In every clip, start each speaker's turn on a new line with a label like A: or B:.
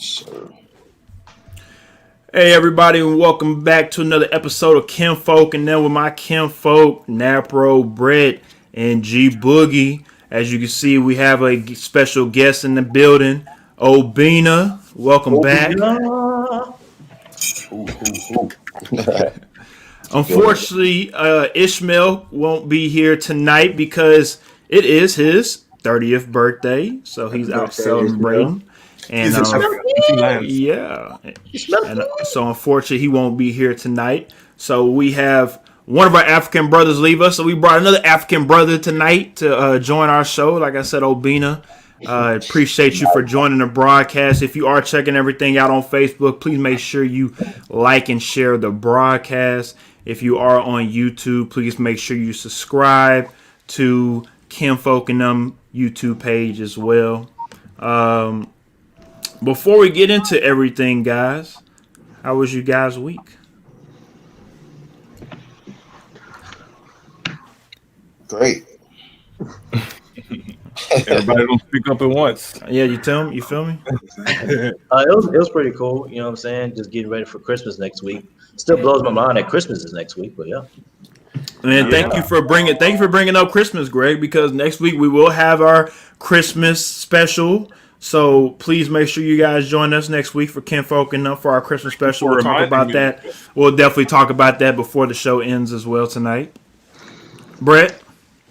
A: Sure.
B: Hey everybody, and welcome back to another episode of Kinfolk and Nem with my Kinfolk, Napro, Brett, and G Boogie. As you can see, we have a special guest in the building, Obina. Welcome back. Unfortunately, Ishmael won't be here tonight because it is his 30th birthday, so he's out celebrating. And yeah, and so unfortunately he won't be here tonight. So we have one of our African brothers leave us, so we brought another African brother tonight to join our show. Like I said, Obina, appreciate you for joining the broadcast. If you are checking everything out on Facebook, please make sure you like and share the broadcast. If you are on YouTube, please make sure you subscribe to Kinfolk and Nem YouTube page as well. Before we get into everything, guys, how was you guys' week?
A: Great.
C: Everybody don't speak up at once.
B: Yeah, you feel me?
D: It was pretty cool. You know what I'm saying? Just getting ready for Christmas next week. Still blows my mind that Christmas is next week, but yeah.
B: And thank you for bringing up Christmas, Greg, because next week we will have our Christmas special. So please make sure you guys join us next week for Kinfolk and Nem for our Christmas special. We'll talk about that. We'll definitely talk about that before the show ends as well tonight. Brett?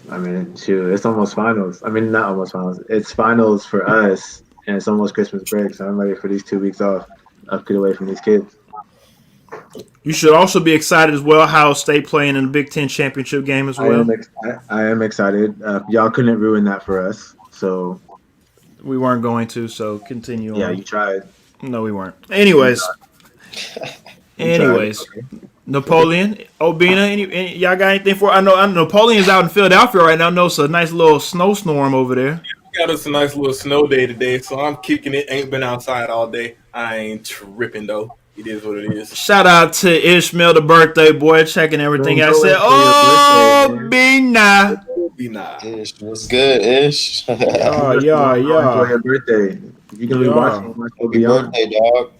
E: I mean, shoot, it's almost finals. I mean, not almost finals. It's finals for us, and it's almost Christmas break, so I'm ready for these 2 weeks off. I'll get away from these kids.
B: You should also be excited as well. Ohio State playing in the Big Ten championship game as well.
E: I am excited. Y'all couldn't ruin that for us, so...
B: We weren't going to, so continue on.
E: Yeah, you tried.
B: No, we weren't. Anyways. Okay. Napoleon, Obina, y'all got anything for? I know Napoleon's out in Philadelphia right now. No, so a nice little snowstorm over there.
C: Got us a nice little snow day today, so I'm kicking it. Ain't been outside all day. I ain't tripping though. It is what it is.
B: Shout out to Ishmael, the birthday boy, checking everything. I said, Obina.
A: Ish, what's good, Ish?
E: Enjoy your birthday. You're gonna be watching.
A: Happy birthday, dog.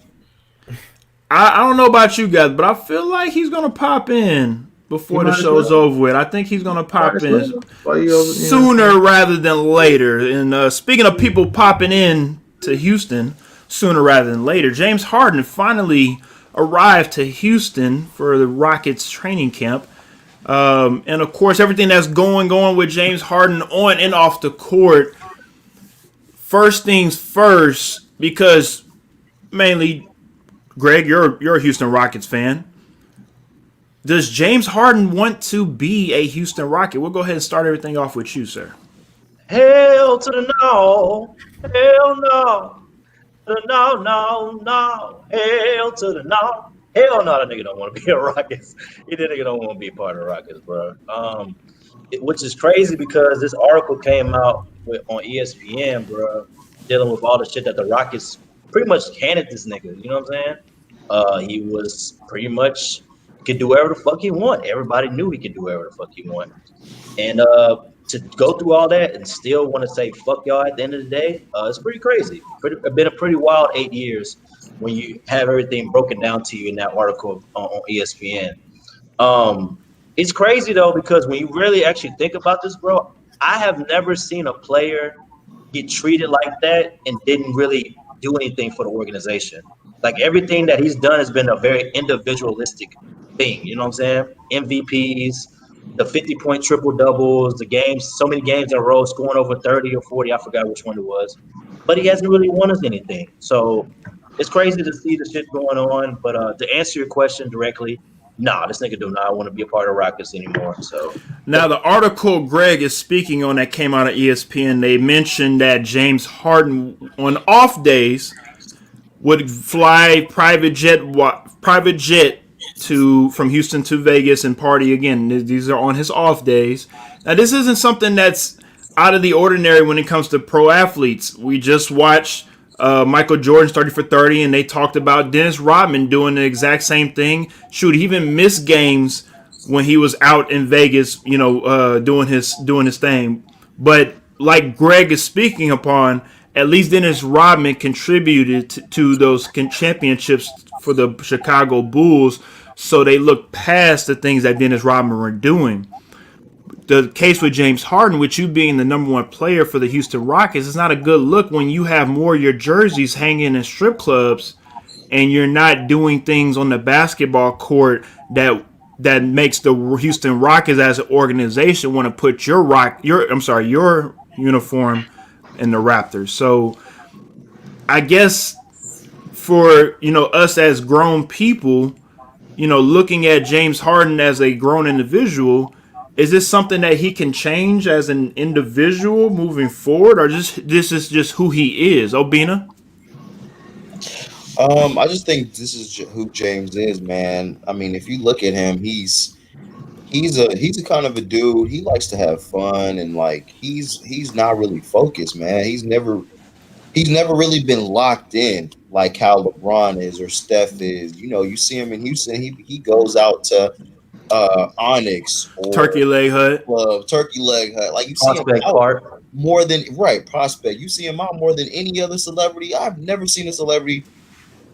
B: I don't know about you guys, but I feel like he's gonna pop in before the show's over with. I think he's gonna pop in sooner rather than later. And speaking of people popping in to Houston sooner rather than later, James Harden finally arrived to Houston for the Rockets training camp. And of course, everything that's going with James Harden on and off the court. First things first, because mainly, Greg, you're a Houston Rockets fan. Does James Harden want to be a Houston Rocket? We'll go ahead and start everything off with you, sir.
D: Hell to the no. Hell no. No. Hell to the no. Hell no, that nigga don't want to be a Rockets. That nigga don't want to be a part of the Rockets, bro. Which is crazy because this article came out on ESPN, bro, dealing with all the shit that the Rockets pretty much handed this nigga. You know what I'm saying? He was pretty much could do whatever the fuck he want. Everybody knew he could do whatever the fuck he want. And to go through all that and still want to say fuck y'all at the end of the day, it's pretty crazy. Been a pretty wild 8 years when you have everything broken down to you in that article on ESPN. It's crazy though, because when you really actually think about this, bro, I have never seen a player get treated like that and didn't really do anything for the organization. Like everything that he's done has been a very individualistic thing. You know what I'm saying? MVPs, the 50-point triple doubles, the games, so many games in a row, scoring over 30 or 40. I forgot which one it was, but he hasn't really won us anything. So it's crazy to see the shit going on. But to answer your question directly, nah, this nigga do not want to be a part of Rockets anymore. So
B: now the article Greg is speaking on that came out of ESPN, they mentioned that James Harden on off days would fly private jet from Houston to Vegas and party again. These are on his off days. Now this isn't something that's out of the ordinary when it comes to pro athletes. We just watched Michael Jordan's 30 for 30, and they talked about Dennis Rodman doing the exact same thing. Shoot, he even missed games when he was out in Vegas, doing his thing. But like Greg is speaking upon, at least Dennis Rodman contributed to those championships for the Chicago Bulls, so they looked past the things that Dennis Rodman were doing. The case with James Harden, with you being the number one player for the Houston Rockets, it's not a good look when you have more of your jerseys hanging in strip clubs and you're not doing things on the basketball court that makes the Houston Rockets as an organization want to put your uniform in the Raptors. So I guess for us as grown people, looking at James Harden as a grown individual, is this something that he can change as an individual moving forward, or this is just who he is? Obina?
A: I just think this is who James is, man. I mean, if you look at him, he's a kind of a dude. He likes to have fun, and like he's not really focused, man. He's never really been locked in like how LeBron is or Steph is. You see him in Houston, he goes out to Onyx or
B: Turkey Leg Hut.
A: Turkey Leg Hut. Like you see him out more than Prospect. You see him out more than any other celebrity. I've never seen a celebrity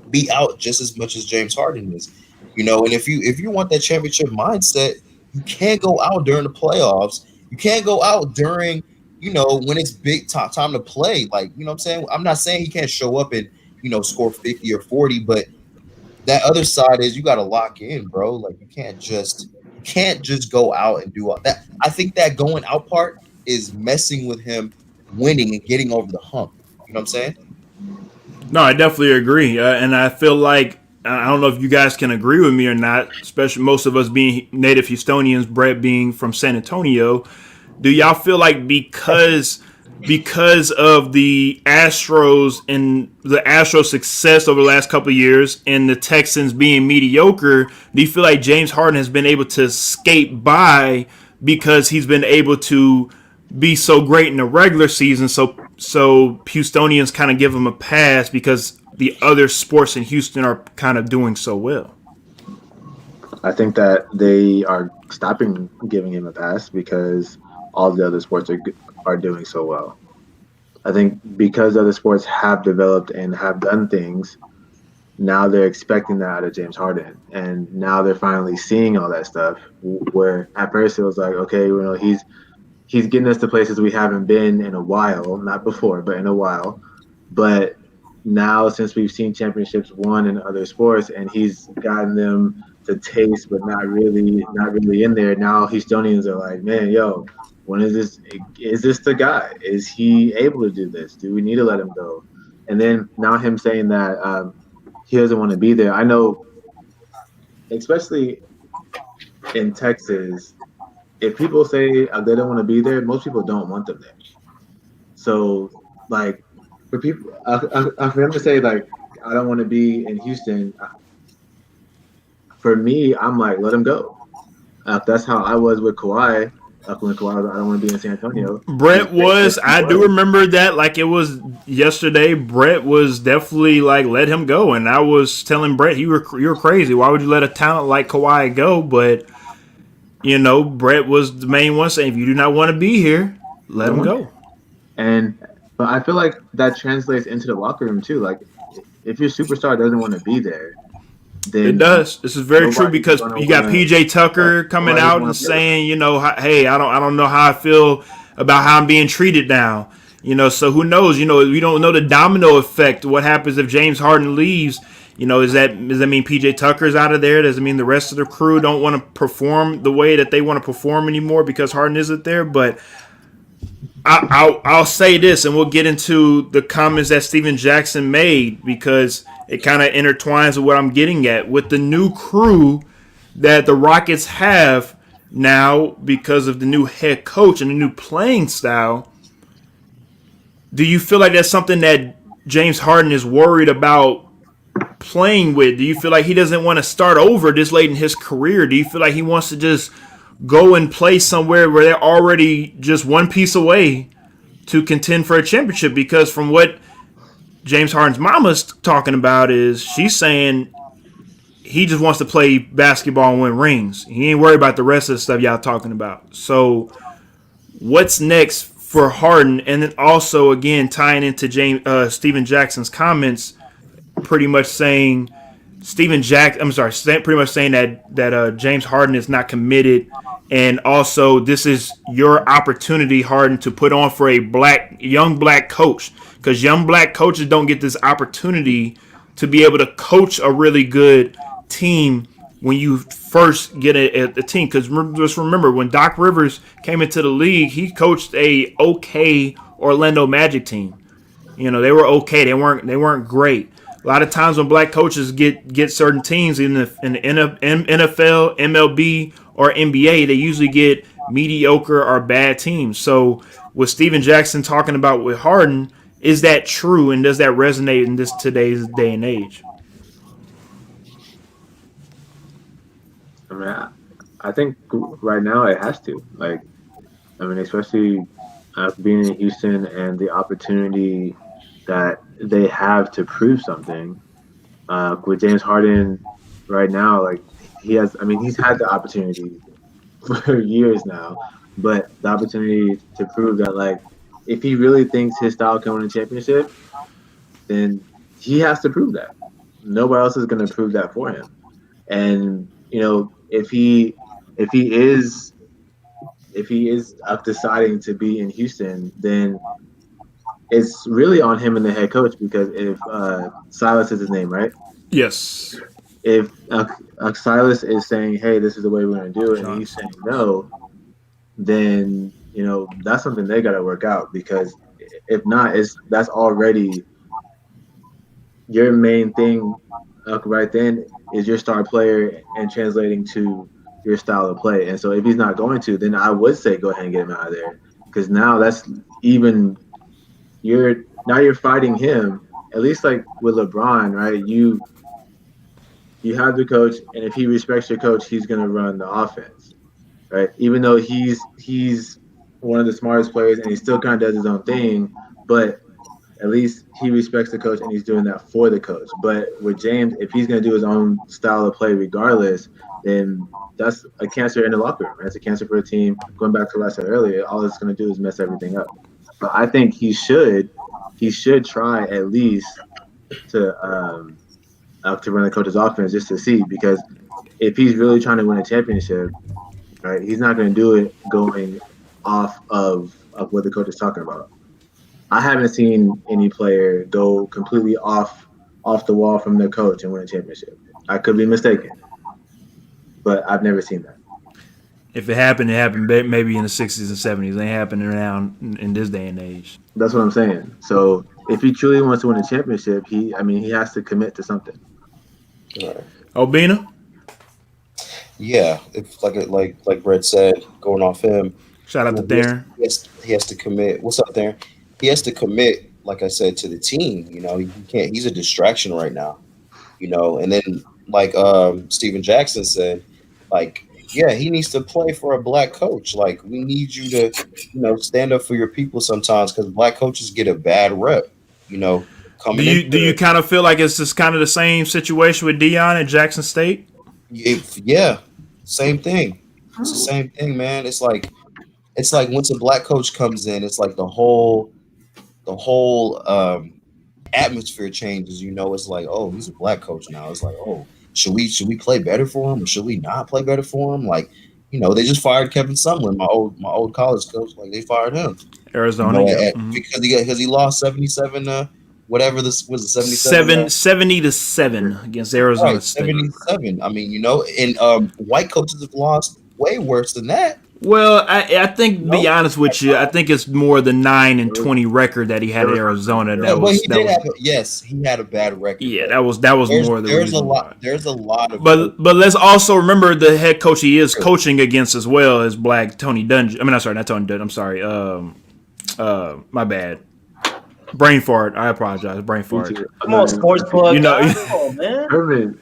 A: be out just as much as James Harden is. And if you want that championship mindset, you can't go out during the playoffs. You can't go out during when it's big time to play. Like, what I'm saying? I'm not saying he can't show up and score 50 or 40, but that other side is you got to lock in, bro. Like you can't just go out and do all that. I think that going out part is messing with him winning and getting over the hump. You know what I'm saying?
B: No, I definitely agree, and I feel like I don't know if you guys can agree with me or not. Especially most of us being native Houstonians, Brett being from San Antonio. Do y'all feel like because of the Astros and the Astros' success over the last couple of years and the Texans being mediocre, do you feel like James Harden has been able to skate by because he's been able to be so great in the regular season? So Houstonians kind of give him a pass because the other sports in Houston are kind of doing so well.
E: I think that they are stopping giving him a pass because all the other sports are doing so well. I think because other sports have developed and have done things, now they're expecting that out of James Harden. And now they're finally seeing all that stuff where at first it was like, okay, he's getting us to places we haven't been in a while, not before, but in a while. But now since we've seen championships won in other sports and he's gotten them to taste but not really in there, now Houstonians are like, man, yo, when is this the guy? Is he able to do this? Do we need to let him go? And then now him saying that he doesn't want to be there. I know, especially in Texas, if people say they don't want to be there, most people don't want them there. So, like, for people, for them to say, like, I don't want to be in Houston, for me, I'm like, let him go. That's how I was with Kawhi. When Kawhi was, I don't want to be in San Antonio.
B: Brett was, I do remember that like it was yesterday. Brett was definitely like, let him go. And I was telling Brett, you're crazy. Why would you let a talent like Kawhi go? But, Brett was the main one saying, if you do not want to be here, let him go.
E: But I feel like that translates into the locker room too. Like, if your superstar doesn't want to be there, then
B: it does. This is very true because you got PJ Tucker coming out and saying, hey, I don't know how I feel about how I'm being treated now. So who knows? We don't know the domino effect. What happens if James Harden leaves? Does that mean PJ Tucker's out of there? Does it mean the rest of the crew don't want to perform the way that they want to perform anymore because Harden isn't there? But I'll say this, and we'll get into the comments that Steven Jackson made because it kind of intertwines with what I'm getting at. With the new crew that the Rockets have now because of the new head coach and the new playing style, do you feel like that's something that James Harden is worried about playing with? Do you feel like he doesn't want to start over this late in his career? Do you feel like he wants to just go and play somewhere where they're already just one piece away to contend for a championship? Because from what James Harden's mama's talking about is she's saying he just wants to play basketball and win rings. He ain't worried about the rest of the stuff y'all talking about. So what's next for Harden, and then also again tying into Steven Jackson's comments, pretty much saying pretty much saying that James Harden is not committed, and also this is your opportunity, Harden, to put on for a young black coach, because young black coaches don't get this opportunity to be able to coach a really good team when you first get a team. Because just remember, when Doc Rivers came into the league, he coached a okay Orlando Magic team. You know, they were okay. They weren't great. A lot of times when black coaches get certain teams in the NFL, MLB, or NBA, they usually get mediocre or bad teams. So with Steven Jackson talking about with Harden, is that true, and does that resonate in today's day and age?
E: I mean, I think right now it has to. Like, I mean, especially being in Houston and the opportunity that they have to prove something. With James Harden right now, like he's had the opportunity for years now, but the opportunity to prove that, like, if he really thinks his style can win a championship, then he has to prove that. Nobody else is going to prove that for him. And, you know, if he is deciding to be in Houston, then it's really on him and the head coach, because if Silas is his name, right?
B: Yes.
E: If Silas is saying, hey, this is the way we're going to do it, and he's saying no, then, you know, that's something they got to work out, because if not, that's already your main thing right then is your star player and translating to your style of play. And so if he's not going to, then I would say go ahead and get him out of there, because now that's even you're fighting him. At least like with LeBron, right? You have the coach, and if he respects your coach, he's going to run the offense, right? Even though he's one of the smartest players and he still kind of does his own thing, but at least he respects the coach and he's doing that for the coach. But with James, if he's going to do his own style of play regardless, then that's a cancer in the locker room. That's a cancer for the team. Going back to what I said earlier, all it's going to do is mess everything up. But I think he should try at least to run the coach's offense just to see, because if he's really trying to win a championship, right, he's not going to do it going off of what the coach is talking about. I haven't seen any player go completely off the wall from their coach and win a championship. I could be mistaken, but I've never seen that.
B: If it happened, maybe in the 60s and 70s. It ain't happening now in this day and age.
E: That's what I'm saying. So if he truly wants to win a championship, he has to commit to something.
A: Right.
B: Obina?
A: Yeah, if like Brett said, going off him.
B: Shout out to Darren.
A: He has to commit. What's up, Darren? He has to commit, like I said, to the team. You know, he can't. He's a distraction right now. You know, and then like Steven Jackson said, like, yeah, he needs to play for a black coach. Like, we need you to, you know, stand up for your people sometimes, because black coaches get a bad rep. You know,
B: do you kind of feel like it's just kind of the same situation with Deion at Jackson State?
A: Yeah, same thing. It's the same thing, man. It's like once a black coach comes in, it's like the whole atmosphere changes. You know, it's like, oh, he's a black coach now. It's like, oh, should we play better for him, or should we not play better for him? Like, you know, they just fired Kevin Sumlin, my old college coach. Like, they fired him,
B: Arizona,
A: because he lost 77. Whatever this was, 77.
B: 70-7 against Arizona
A: right,
B: State.
A: 77. I mean, you know, and white coaches have lost way worse than that.
B: Well, I think, to be honest with you, I think it's more the 9-20 record that he had at Arizona.
A: Yes, he had a bad record.
B: Yeah, that was more the reason.
A: There's a lot of.
B: But let's also remember the head coach he is coaching against as well as black Tony Dungy. I mean, I'm sorry, not Tony Dungy. I'm sorry. My bad. Brain fart. I apologize. Brain fart.
D: Come on, sports plug.
B: You know,
D: come on, man.
E: Herman.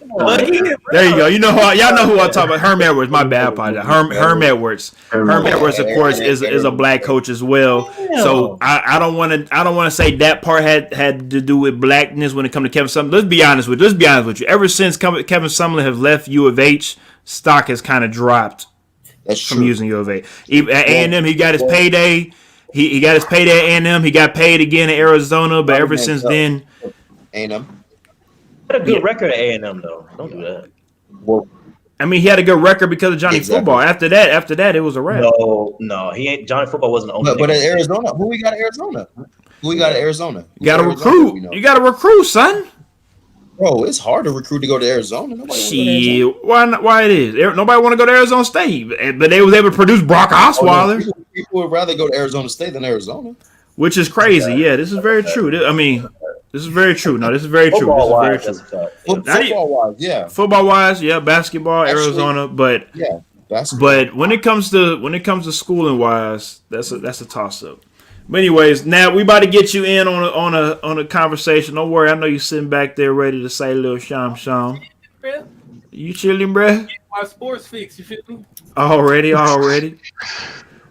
B: There you go. You know y'all know who I'm talking about. Herm Edwards. My bad. I apologize. Herm Edwards. Herm Edwards, of course, is a black coach as well. Damn. So I don't want to say that part had to do with blackness when it comes to Kevin Sumlin. Let's be honest with you. Ever since Kevin Sumlin has left U of H, stock has kind of dropped.
A: That's
B: from using U of A. At A&M, he got his payday. He got his payday at A&M. He got paid again in Arizona, but ever since then,
A: A&M
D: had a good record at A&M though. Don't do that.
A: Well,
B: I mean, he had a good record because of Johnny Football. After that, it was a wrap.
D: No, he ain't. Johnny Football wasn't the only.
A: But at Arizona, who we got at Arizona? You got to
B: recruit. You got to recruit, son.
A: Bro, it's hard to recruit to go to Arizona.
B: Why not? Why it is? Nobody want to go to Arizona State, but they was able to produce Brock Osweiler.
A: People would rather go to Arizona State than Arizona,
B: which is crazy. Yeah, this is very true. I mean, this is very true. No, this is very true.
A: Football-wise, yeah.
B: Football-wise, yeah. Basketball, actually, Arizona, but
A: yeah, basketball.
B: But when it comes to schooling-wise, that's a toss-up. But anyways, now we about to get you in on a conversation. Don't worry, I know you sitting back there ready to say a little sham. You chilling, bruh?
C: My sports fix, you feel me?
B: Already.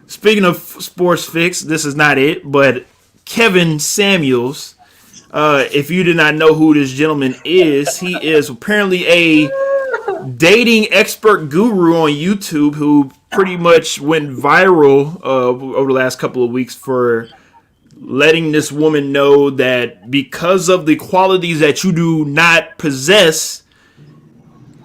B: Speaking of sports fix, this is not it, but Kevin Samules. If you did not know who this gentleman is, he is apparently a dating expert guru on YouTube who pretty much went viral over the last couple of weeks for letting this woman know that because of the qualities that you do not possess,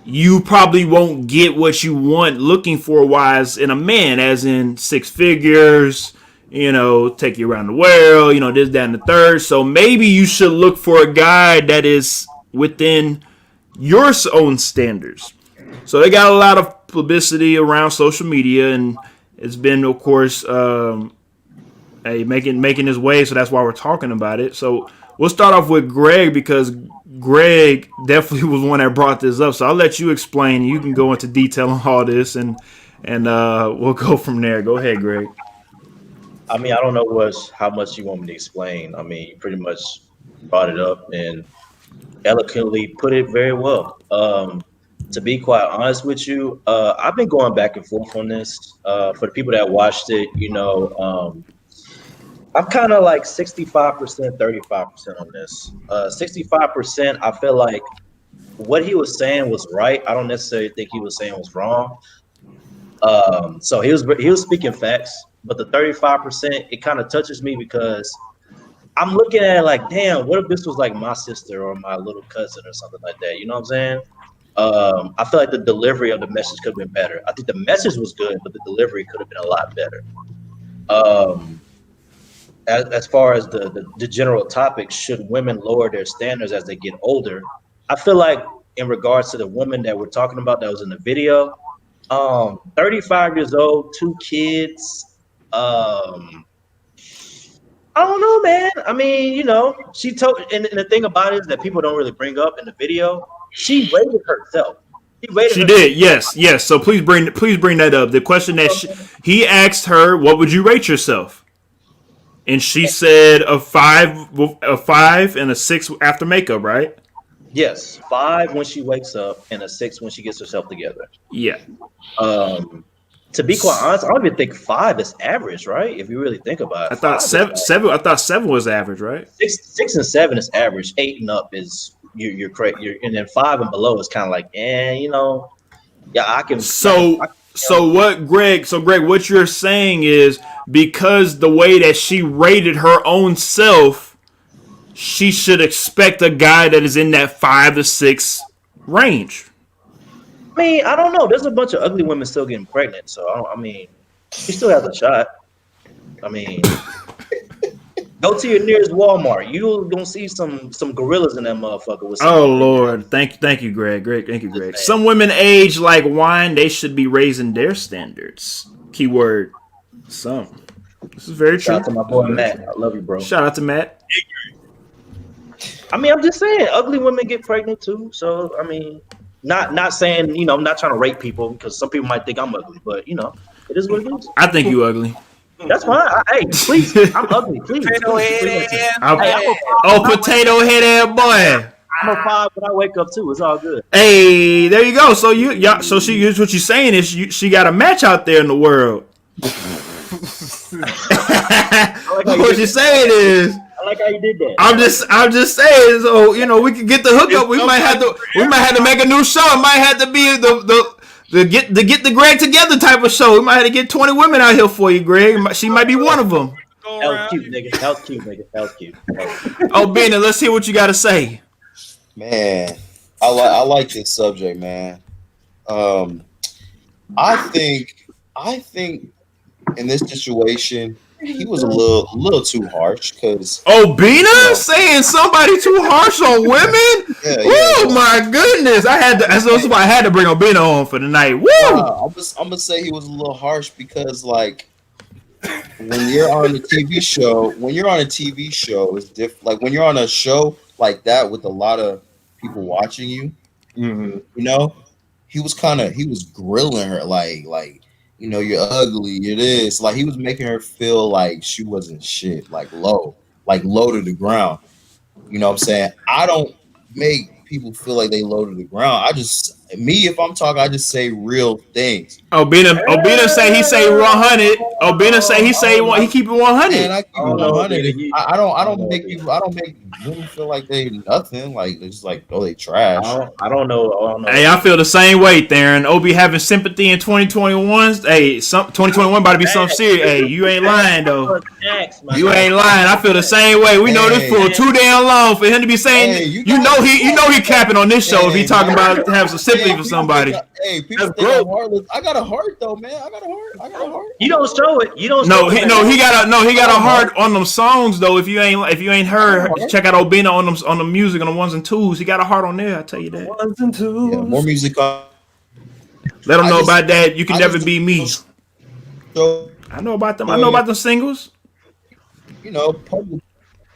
B: you probably won't get what you want looking for wise in a man, as in 6 figures, take you around the world, this, that, and the third. So maybe you should look for a guy that is within your own standards. So they got a lot of publicity around social media, and it's been, of course, making his way. So that's why we're talking about it. So we'll start off with Greg, because Greg definitely was one that brought this up. So I'll let you explain. You can go into detail on all this, and we'll go from there. Go ahead, Greg.
D: I mean, I don't know how much you want me to explain. I mean, you pretty much brought it up and eloquently put it very well. To be quite honest with you, I've been going back and forth on this. For the people that watched it, I'm kind of like 65%, 35% on this. 65%, I feel like what he was saying was right. I don't necessarily think he was saying was wrong. So he was speaking facts, but the 35%, it kind of touches me because I'm looking at it like, damn, what if this was like my sister or my little cousin or something like that? You know what I'm saying? I feel like the delivery of the message could have been better. I think the message was good, but the delivery could have been a lot better. As far as the general topic, should women lower their standards as they get older? I feel like in regards to the woman that we're talking about that was in the video, 35 years old, 2 kids. I don't know, man. I mean, she told, and the thing about it is that people don't really bring up in the video. She rated herself.
B: She did, yes. So please bring that up. The question that he asked her, what would you rate yourself? And she said a 5 and a 6 after makeup, right?
D: Yes, 5 when she wakes up and a 6 when she gets herself together.
B: Yeah.
D: To be quite honest, I don't even think 5 is average, right? If you really think about it,
B: I thought 7. I thought 7 was average, right?
D: 6 and 7 is average. 8 and up is you're correct. And then 5 and below is kind of like, yeah, I can.
B: So what, Greg? So Greg, what you're saying is because the way that she rated her own self, she should expect a guy that is in that 5 to 6 range.
D: I mean, I don't know. There's a bunch of ugly women still getting pregnant, so she still has a shot. I mean, go to your nearest Walmart. You're gonna see some gorillas in that motherfucker. With
B: Lord, thank you, Greg. Thank you, Greg. Some women age like wine. They should be raising their standards. Keyword, some. This is very true.
D: Shout out to my boy Matt. I love you, bro.
B: Shout out to Matt.
D: I mean, I'm just saying, ugly women get pregnant too. So I mean. Not saying, I'm not trying to rape people because some people might think I'm ugly, but it is what it is.
B: I think you ugly.
D: That's fine. Hey, please, I'm ugly. Please. Potato head
B: potato head boy.
D: I'm a 5 when I wake up too. It's all good.
B: Hey, there you go. So here's what you're saying is she got a match out there in the world. What you're saying is.
D: I like how you did that.
B: I'm just saying. So we can get the hookup. We might have to make a new show. It might have to be the get the Greg together type of show. We might have to get 20 women out here for you, Greg. She might be one of them.
C: Go
D: That was
C: around.
D: cute, nigga. That was cute, nigga. That was cute.
B: Oh, Bina, let's hear what you got to say.
A: Man, I like this subject, man. I think in this situation he was a little too harsh because
B: Oh, Bina saying somebody too harsh on women. Oh my goodness! That's why I had to bring Obina on for the night. Woo!
A: I'm gonna say he was a little harsh because like when you're on a TV show, it's different. Like when you're on a show like that with a lot of people watching you, you know, he was grilling her like you're ugly, it is like he was making her feel like she wasn't shit, like low to the ground. You know what I'm saying? I don't make people feel like they low to the ground. If I'm talking, I just say real things.
B: Obina say he say 100. Obina say he keep it 100.
A: And I keep it 100. I don't make women feel like they nothing. Like it's like, oh, they trash.
D: I don't know.
B: Hey, I feel the same way, Theron. Obi having sympathy in 2021. Hey, 2021 about to be something serious. Hey, you ain't lying though. You ain't lying. I feel the same way. We know this for too damn long for him to be saying. You know he capping on this show if he talking about having some sympathy for somebody.
A: People think I'm heartless. I got a heart though, man. I got a heart.
D: You don't show it. He got
B: a heart on them songs though. If you ain't heard, check out Obina on the music on the ones and twos. He got a heart on there. I tell you that.
C: Ones and twos.
A: Yeah, more music.
B: Let them know about that. You can never be me.
A: So
B: I know about them. I know about the singles.
A: Public.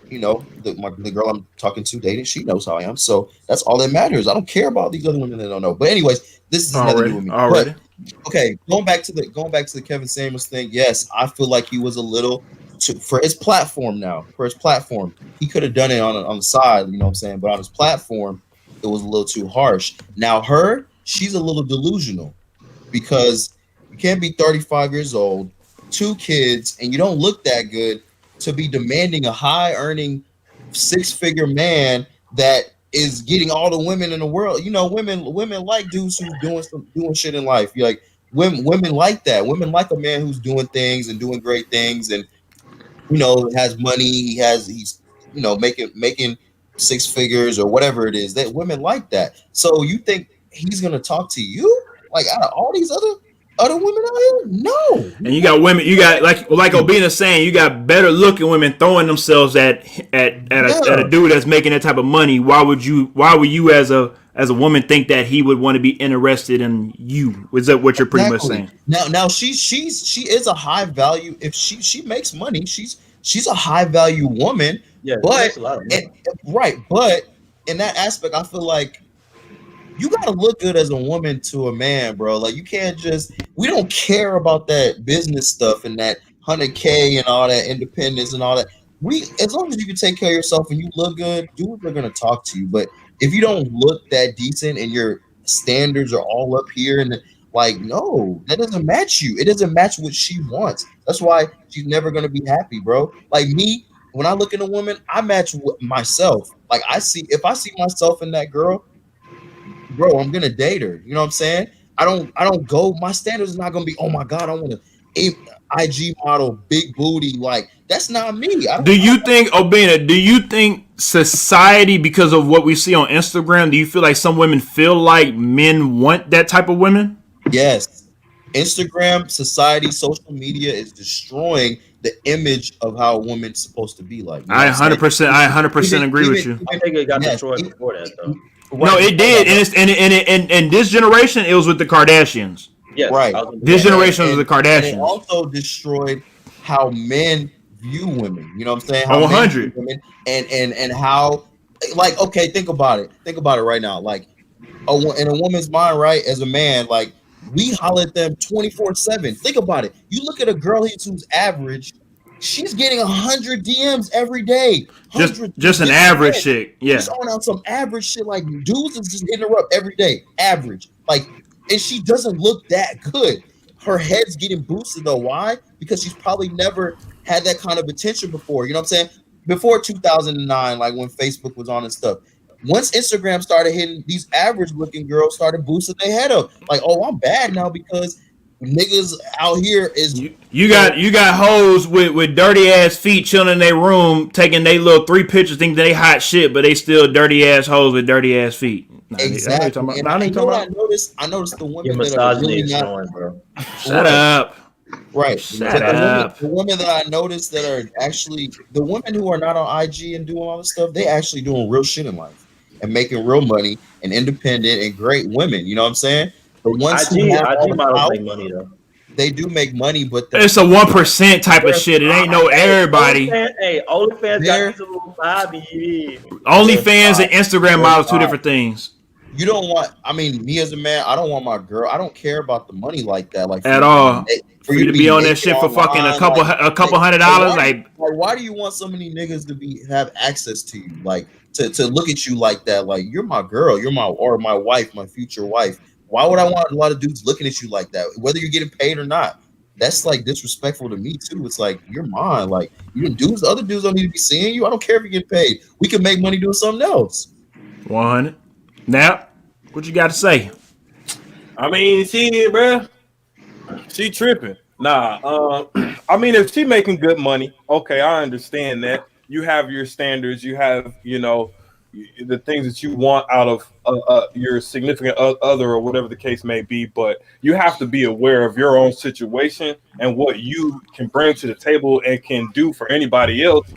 A: The girl I'm talking to dating, she knows how I am. So that's all that matters. I don't care about these other women that don't know. But anyways, this is nothing to do with me.
B: Already.
A: Okay, going back to the Kevin Samuels thing. Yes, I feel like he was a little for his platform now. For his platform, he could have done it on the side. You know what I'm saying? But on his platform, it was a little too harsh. Now she's a little delusional because you can't be 35 years old, 2 kids, and you don't look that good to be demanding a high-earning 6-figure man that is getting all the women in the world. Women like dudes who's doing shit in life. You're like women like that. Women like a man who's doing things and doing great things, and has money. He's making 6 figures or whatever it is. That women like that. So you think he's gonna talk to you like out of all these other women out here? No.
B: And you got women. You got like Obina saying, you got better looking women throwing themselves at a dude that's making that type of money. Why would you as a woman think that he would want to be interested in you? Is that what you're pretty much saying?
A: Now she is a high value. If she makes money, she's a high value woman.
D: Yeah,
A: but
D: a lot of money.
A: Right. But in that aspect, I feel like you gotta look good as a woman to a man, bro. Like you can't we don't care about that business stuff and that 100K and all that independence and all that. As long as you can take care of yourself and you look good, dudes are gonna talk to you. But if you don't look that decent and your standards are all up here and no, that doesn't match you. It doesn't match what she wants. That's why she's never gonna be happy, bro. Like me, when I look at a woman, I match myself. Like if I see myself in that girl, bro, I'm gonna date her. You know what I'm saying? I don't go. My standards are not gonna be, oh my god, I want an IG model, big booty. Like that's not me.
B: Do you think society, because of what we see on Instagram, do you feel like some women feel like men want that type of women?
A: Yes. Instagram, society, social media is destroying the image of how a woman's supposed to be like.
B: I 100% agree with you.
D: I think it got destroyed before that though.
B: No, it did, and this generation, it was with the Kardashians.
D: Yes,
A: right.
B: This generation was the Kardashians.
A: And it also destroyed how men view women. You know what I'm saying?
B: How 100
A: women and how, like, okay, think about it. Think about it right now. Like, in a woman's mind, right? As a man, like we holler at them 24/7. Think about it. You look at a girl who's average. She's getting 100 DMs every day.
B: Just an average chick. Yeah.
A: She's on some average shit. Like dudes is just hitting her up every day. Average. Like, and she doesn't look that good. Her head's getting boosted though. Why? Because she's probably never had that kind of attention before. You know what I'm saying? Before 2009, like when Facebook was on and stuff. Once Instagram started hitting, these average looking girls started boosting their head up. Like, oh, I'm bad now because niggas out here is
B: you got hoes with dirty ass feet chilling in their room, taking they little 3 pictures, thinking they hot shit, but they still dirty ass hoes with dirty ass feet.
A: Exactly. I noticed the women that are really not,
D: bro.
B: Shut up.
A: Right.
B: Shut up.
A: The women that I noticed that are actually the women who are not on IG and doing all this stuff, they actually doing real shit in life and making real money and independent and great women. You know what I'm saying? The ones
D: IG
A: who have
D: IG models make money though.
A: They do make money, but
B: it's a 1% type of shit. It ain't no everybody.
D: OnlyFans got a little hobby.
B: OnlyFans and Instagram models, 2 different things.
A: You don't want. I mean, me as a man, I don't want my girl. I don't care about the money like that. Like
B: at all. For you to be on that shit for fucking a couple $100, like
A: why do you want so many niggas to have access to you, like to look at you like that? Like you're my girl, you're my wife, my future wife. Why would I want a lot of dudes looking at you like that, whether you're getting paid or not? That's like disrespectful to me too. It's like you're mine. Like you dudes, the other dudes don't need to be seeing you. I don't care if you get paid. We can make money doing something else.
B: 100. Now, what you got to say?
C: I mean, she tripping. Nah, I mean, if she making good money, okay, I understand that. You have your standards. You have, the things that you want out of your significant other or whatever the case may be. But you have to be aware of your own situation and what you can bring to the table and can do for anybody else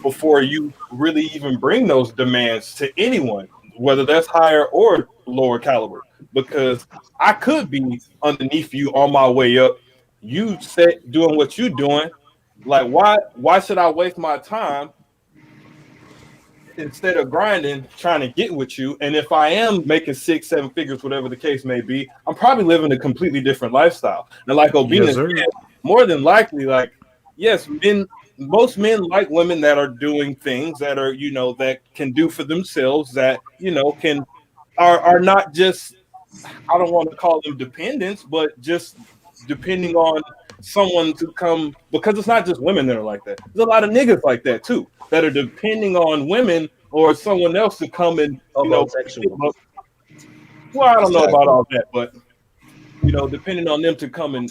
C: before you really even bring those demands to anyone, whether that's higher or lower caliber, because I could be underneath you on my way up. You set doing what you're doing. Like, why should I waste my time instead of grinding, trying to get with you? And if I am making 6-7 figures, whatever the case may be, I'm probably living a completely different lifestyle. And like Obina said, more than likely, like, yes, most men like women that are doing things that are, that can do for themselves, that, are not just, I don't want to call them dependents, but just depending on someone to come, because it's not just women that are like that. There's a lot of niggas like that too, that are depending on women or someone else to come and, well, I don't know about all that, but depending on them to come and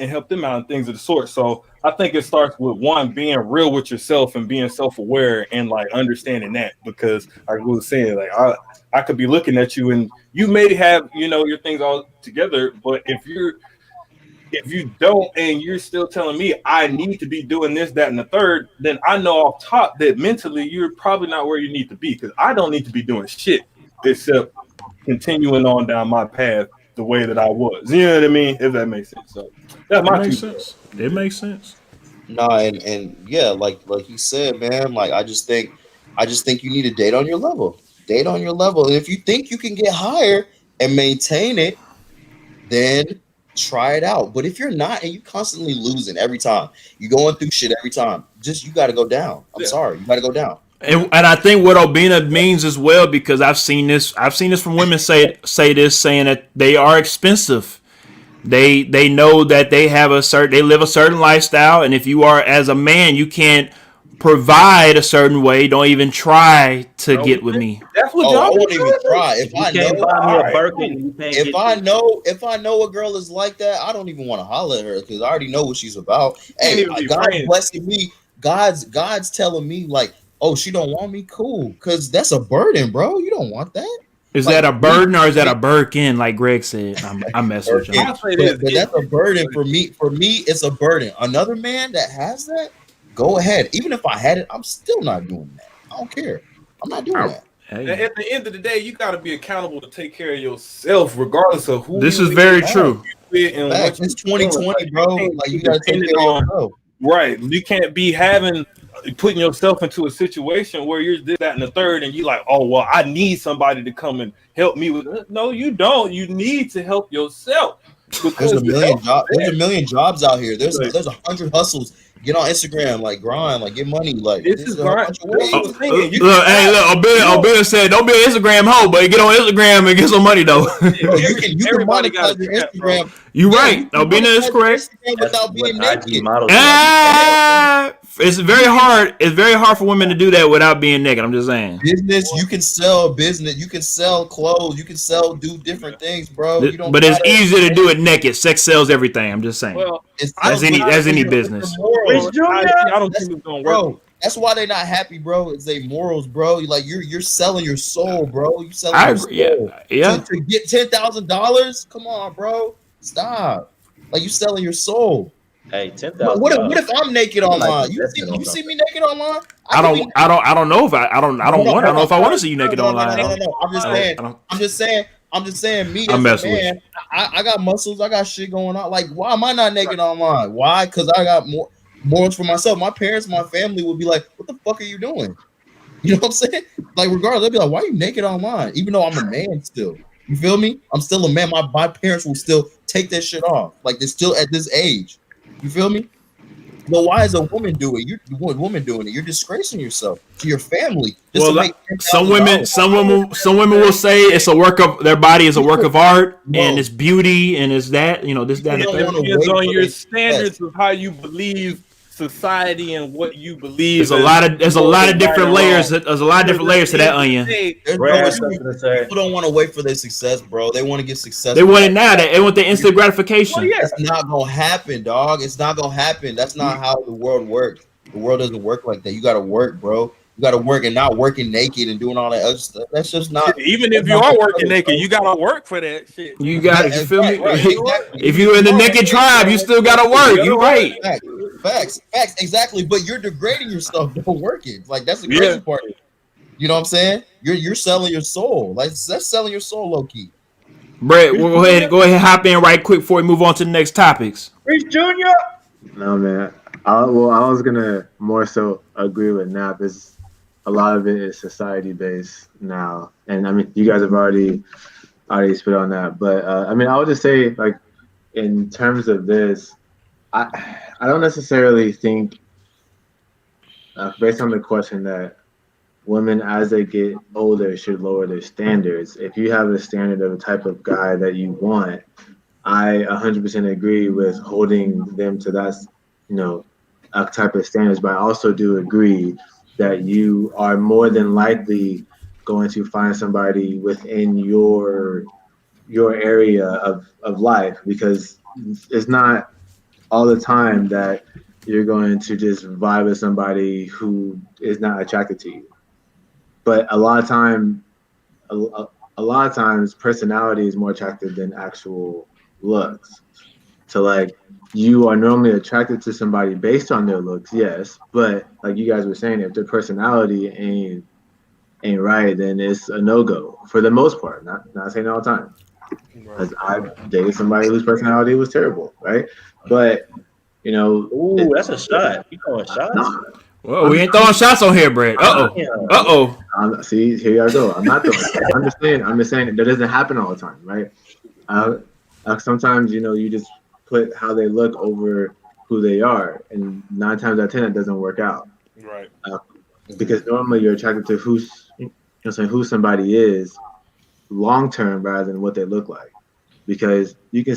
C: help them out and things of the sort. So I think it starts with one, being real with yourself and being self-aware and like understanding that, because like we was saying, like I could be looking at you and you may have, your things all together, but if you don't and you're still telling me I need to be doing this, that, and the third, then I know off top that mentally you're probably not where you need to be, because I don't need to be doing shit except continuing on down my path the way that I was. You know what I mean? If that makes sense. So that's my
B: makes sense. It makes sense.
A: No, and yeah, like he said, man, like I just think you need to date on your level. Date on your level. And if you think you can get higher and maintain it, then try it out. But if you're not and you constantly losing every time, you're going through shit every time, you got to go down. I'm sorry, you got to go down.
B: And I think what Obina means as well, because I've seen this from women say this, saying that they are expensive. They know that they live a certain lifestyle, and if you are, as a man, you can't provide a certain way, don't even try to get with me.
C: That's what
A: I won't even try. If I know a girl is like that, I don't even want to holler at her, because I already know what she's about. Hey, God's blessing me. God's telling me like, oh, she don't want me, cool, because that's a burden, bro. You don't want that.
B: Is that a burden or is that a Birkin, like Greg said? I'm messing with you.
A: But that's a burden for me. For me, it's a burden. Another man that has that, go ahead. Even if I had it, I'm still not doing that. I don't care. I'm not doing that.
C: Hey. At the end of the day, you got to be accountable to take care of yourself, regardless of who.
B: This is very true.
A: It's 2020, bro. Like you got to take care of yourself.
C: Right. You can't be putting yourself into a situation where you're this, that, and the third, and you like, oh, well, I need somebody to come and help me with it. No, you don't. You need to help yourself.
A: There's a million jobs out here. There's 100 hustles. Get on Instagram, like grind, like get money, like
C: this is grind.
B: Look, Obina said, don't be an Instagram hoe, but get on Instagram and get some money though.
A: You can monetize your Instagram.
B: You right. Obina is correct.
A: Without being naked.
B: It's very hard. It's very hard for women to do that without being naked. I'm just saying.
A: Business, you can sell business, you can sell clothes, you can do different things, bro. You don't.
B: But it's easier to do it naked. Sex sells everything. I'm just saying.
C: Well,
B: as any business.
C: I don't think it's gonna work.
A: Bro, that's why they're not happy, bro. It's their morals, bro. Like you're selling your soul, bro. You selling your soul.
B: Yeah.
A: To get $10,000? Come on, bro. Stop. Like you selling your soul.
D: Hey, $10,000.
A: What if I'm naked online? You see me naked online?
B: I don't know if I don't know if I want to see you naked online.
A: No. I'm just saying. Me as a man, I got muscles. I got shit going on. Like, why am I not naked online? Why? Because I got morals for myself. My parents, my family would be like, "What the fuck are you doing?" You know what I'm saying? Like, regardless, they'd be like, "Why are you naked online?" Even though I'm a man still. You feel me? I'm still a man. My parents will still take that shit off. Like, they're still at this age. You feel me? But why is a woman doing it? You're one woman doing it. You're disgracing yourself to your family.
B: Some women will say it's a work of their body is a work of art and it's beauty and it's that this that.
C: It depends on your standards of how you believe society and what you believe.
B: There's a lot of different layers. There's a lot of different layers to that onion.
A: People don't want to wait for their success, bro. They want to get success.
B: They want it now. They want the instant gratification.
A: Well, yeah, it's not gonna happen, dog. It's not gonna happen. That's not how the world works. The world doesn't work like that. You gotta work, bro. You gotta work, and not working naked and doing all that other stuff. That's just not.
C: Even if you are working naked, you gotta work for that shit.
B: You got it. You feel me? Right. If you're in the naked tribe, you still gotta work. You're right.
A: Facts, exactly. But you're degrading yourself for working. Like that's the crazy part. You know what I'm saying? You're selling your soul. Like that's selling your soul, low key.
B: Brett, we'll go ahead, hop in right quick before we move on to the next topics.
D: Reese Jr.
E: No, man. I was gonna more so agree with Nap. Is a lot of it is society based now, and I mean you guys have already spit on that. But I mean I would just say like in terms of this, I don't necessarily think based on the question that women as they get older should lower their standards. If you have a standard of a type of guy that you want, I 100% agree with holding them to that, a type of standards. But I also do agree that you are more than likely going to find somebody within your area of life, because it's not all the time that you're going to just vibe with somebody who is not attracted to you. But a lot of times personality is more attractive than actual looks. So like you are normally attracted to somebody based on their looks, yes, but like you guys were saying, if their personality ain't right, then it's a no-go for the most part. Not saying all the time, because I've dated somebody whose personality was terrible, right? But
D: ooh, that's a shot. You throwing shots?
E: No.
B: Well, we ain't throwing shots on here, Brett.
E: See, here I go. I'm not throwing shots. I'm just saying that doesn't happen all the time, right? Sometimes you just put how they look over who they are, and 9 times out of 10 it doesn't work out.
C: Right.
E: Because normally you're attracted to who somebody is long term rather than what they look like. Because you can,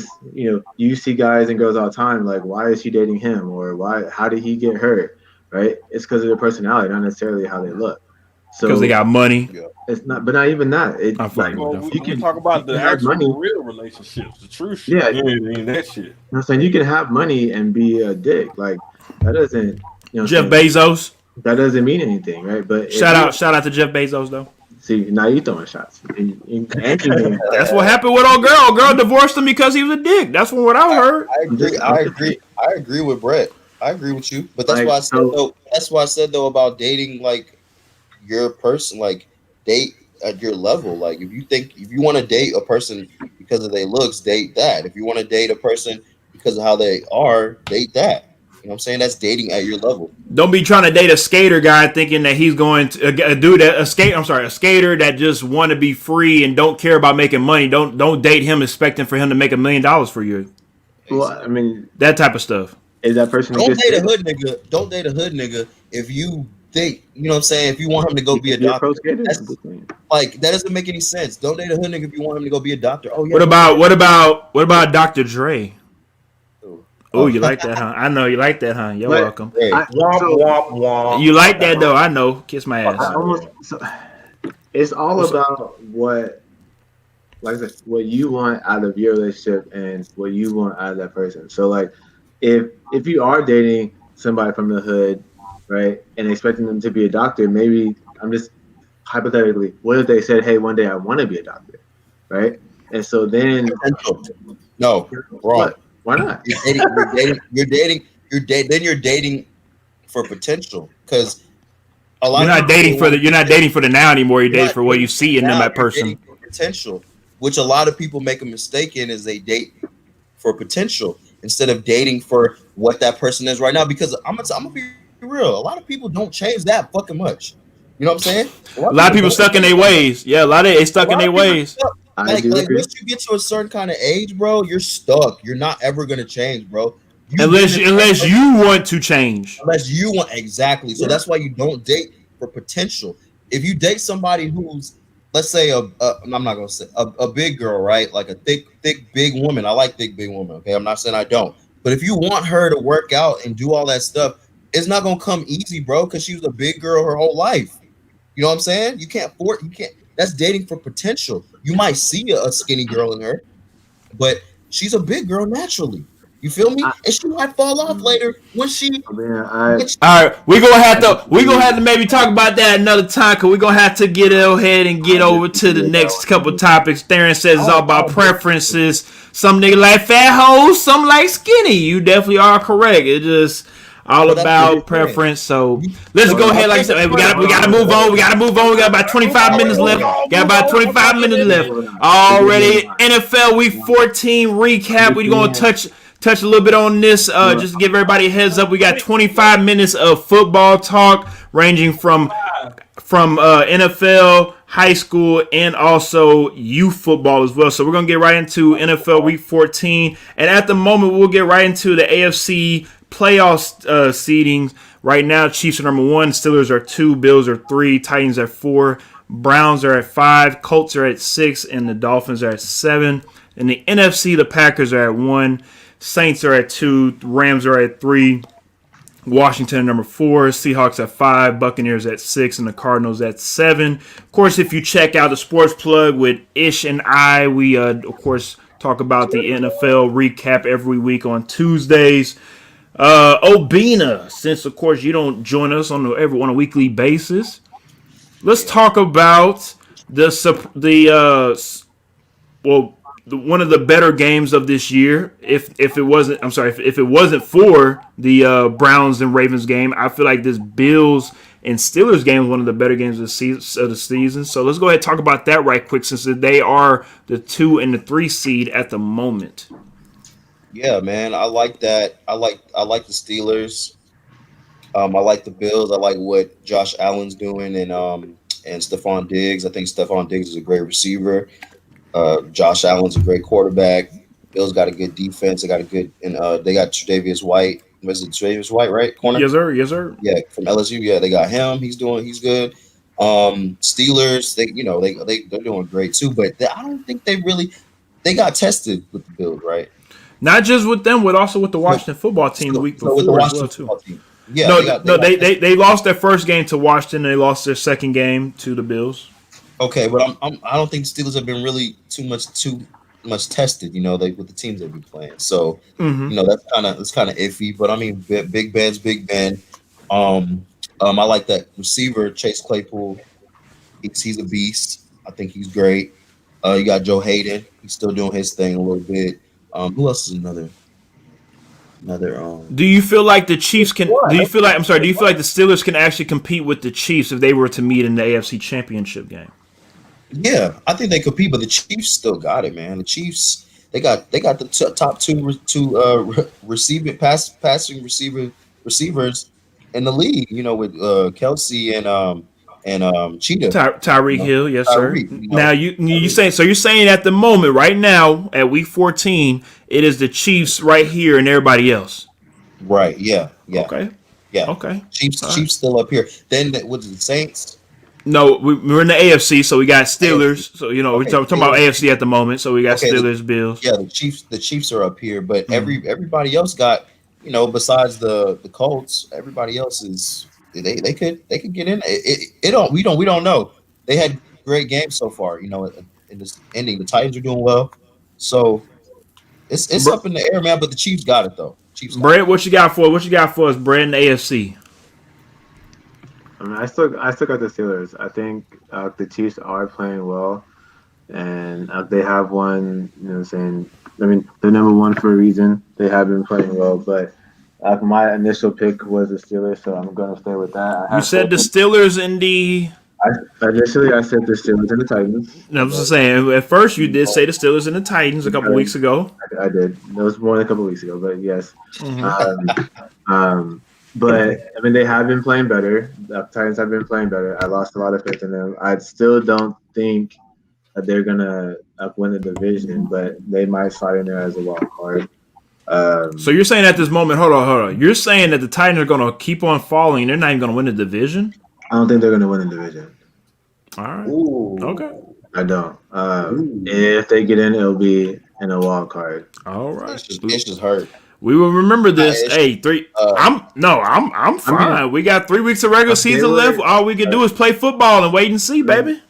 E: you see guys and girls all the time like, why is she dating him, or how did he get her, right? It's because of their personality, not necessarily how they look. So
B: because they got money.
E: It's not, but not even that.
C: You can talk about the actual money. Real relationships, the true shit.
E: Yeah,
C: that shit.
E: You know what I'm saying? You can have money and be a dick. Like that doesn't.
B: Jeff Bezos.
E: That doesn't mean anything, right? But
B: shout out to Jeff Bezos though.
E: See, now you throwing shots.
B: That's what happened with old girl. Old girl divorced him because he was a dick. That's what I heard.
A: I agree with Brett. I agree with you. But that's why I said though. That's why I said though about dating like your person, like date at your level. Like if you want to date a person because of their looks, date that. If you want to date a person because of how they are, date that. You know what I'm saying? That's dating at your level.
B: Don't be trying to date a skater guy thinking that he's going to a skater that just want to be free and don't care about making money. Don't date him expecting for him to make $1 million for you.
E: Well, I mean,
B: that type of stuff.
E: Is that person?
A: Don't date a hood nigga. Don't date a hood nigga if you think, you know what I'm saying, if you want him to go be a doctor. Like that doesn't make any sense. Don't date a hood nigga if you want him to go be a doctor. Oh yeah.
B: What about Dr. Dre? Oh, you like that, huh? I know you like that, huh? You're welcome.
D: Womp, womp, womp.
B: You like that, though. I know. Kiss my ass.
E: It's all about what, like I said, what you want out of your relationship and what you want out of that person. So, like, if you are dating somebody from the hood, right, and expecting them to be a doctor, maybe I'm just hypothetically, what if they said, "Hey, one day I want to be a doctor," right? And so then,
A: no, wrong.
E: Why not?
A: You're dating for potential because a lot.
B: You're not dating for the now anymore. You're dating for what you see in that person.
A: Potential, which a lot of people make a mistake in, is they date for potential instead of dating for what that person is right now. Because I'm gonna be real, a lot of people don't change that fucking much. You know what I'm saying?
B: A lot of people stuck in their ways. Yeah, a lot of they stuck in their ways.
A: Like once you get to a certain kind of age, bro, you're stuck. You're not ever gonna change, bro.
B: Unless you want to change.
A: Unless you want, exactly. So that's why you don't date for potential. If you date somebody who's, let's say I'm not gonna say a big girl, right? Like a thick, big woman. I like thick, big woman. Okay, I'm not saying I don't. But if you want her to work out and do all that stuff, it's not gonna come easy, bro, because she was a big girl her whole life. You know what I'm saying? You can't. That's dating for potential. You might see a skinny girl in her, but she's a big girl naturally. You feel me? And she might fall off later when she.
E: All
B: right, we're gonna have to maybe talk about that another time, because we're gonna have to get ahead and get over to the next couple topics. Theron says it's all about preferences. Some nigga like fat hoes, some like skinny. You definitely are correct. It's just all about preference. So let's go ahead. Like I said, hey, we gotta move on. We got about 25 minutes left. Already. NFL Week 14 recap. We're gonna touch a little bit on this. Just to give everybody a heads up, we got 25 minutes of football talk, ranging from NFL, high school, and also youth football as well. So we're gonna get right into NFL Week 14, and at the moment we'll get right into the AFC playoff seedings. Right now, Chiefs are number 1, Steelers are 2, Bills are 3, Titans are 4, Browns are at 5, Colts are at 6, and the Dolphins are at 7. In the NFC, the Packers are at 1, Saints are at 2, Rams are at 3, Washington at number 4, Seahawks at 5, Buccaneers at 6, and the Cardinals at 7. Of course, if you check out the Sports Plug with Ish and I, we of course talk about the NFL recap every week on Tuesdays. Obina, since of course you don't join us on a weekly basis, let's talk about one of the better games of this year. If it wasn't for the Browns and Ravens game, I feel like this Bills and Steelers game is one of the better games of the season. So let's go ahead and talk about that right quick, since they are the 2 and the 3 seed at the moment.
A: Yeah, man, I like that. I like the Steelers. I like the Bills. I like what Josh Allen's doing and Stephon Diggs. I think Stephon Diggs is a great receiver. Josh Allen's a great quarterback. Bills got a good defense. They got they got Tre'Davious White. Was it Tre'Davious White, right? Corner?
B: Yes, sir.
A: Yeah, from LSU. Yeah, they got him. He's good. Steelers, they're doing great too, but I don't think they got tested with the Bills, right?
B: Not just with them, but also with the Washington football team the week before as well too.
A: Yeah,
B: they lost their first game to Washington. They lost their second game to the Bills.
A: Okay, but I don't think the Steelers have been really too much tested. With the teams they've been playing. So that's kind of iffy. But I mean, Big Ben's Big Ben. I like that receiver Chase Claypool. He's a beast. I think he's great. You got Joe Hayden. He's still doing his thing a little bit. Who else is another?
B: Do you feel like the Chiefs can? Do you feel like the Steelers can actually compete with the Chiefs if they were to meet in the AFC Championship game?
A: Yeah, I think they compete, but the Chiefs still got it, man. The Chiefs they got the top passing receivers in the league. With Kelsey and Cheetah.
B: Tyreek Hill, yes, sir. Now you're saying at the moment, right now, at week 14, it is the Chiefs right here and everybody else.
A: Right, yeah.
B: Okay.
A: Yeah.
B: Okay.
A: Chiefs still up here. Then with the Saints,
B: No, we're in the AFC, so we got Steelers.
A: AFC.
B: So we're talking about AFC at the moment. So we got Steelers, Bills.
A: Yeah, the Chiefs are up here, but everybody else got besides the Colts, everybody else is they could get in. We don't know. They had great games so far. In this ending, the Titans are doing well, so it's up in the air, man. But the Chiefs got it though.
B: Brett, what you got for us, Brett, in the AFC?
E: I mean, I still got the Steelers. I think the Chiefs are playing well, and they have won. I mean, they're number one for a reason. They have been playing well, but my initial pick was the Steelers, so I'm going to stay with that.
B: You said the Steelers and the.
E: Initially, I said the Steelers and the Titans.
B: I was just saying. At first, you did say the Steelers and the Titans a couple weeks ago.
E: I did. That was more than a couple weeks ago, but yes. But I mean, they have been playing better. The Titans have been playing better. I lost a lot of faith in them. I still don't think that they're gonna win the division, but they might slide in there as a wild card.
B: So you're saying at this moment, hold on. You're saying that the Titans are gonna keep on falling. They're not even gonna win the division.
E: I don't think they're gonna win the division.
B: All right.
D: Ooh.
B: Okay.
E: I don't. If they get in, it'll be in a wild card.
B: All right.
A: It's just hurt.
B: We will remember this. I'm fine. We got 3 weeks of regular season left. All we can do is play football and wait and see, baby.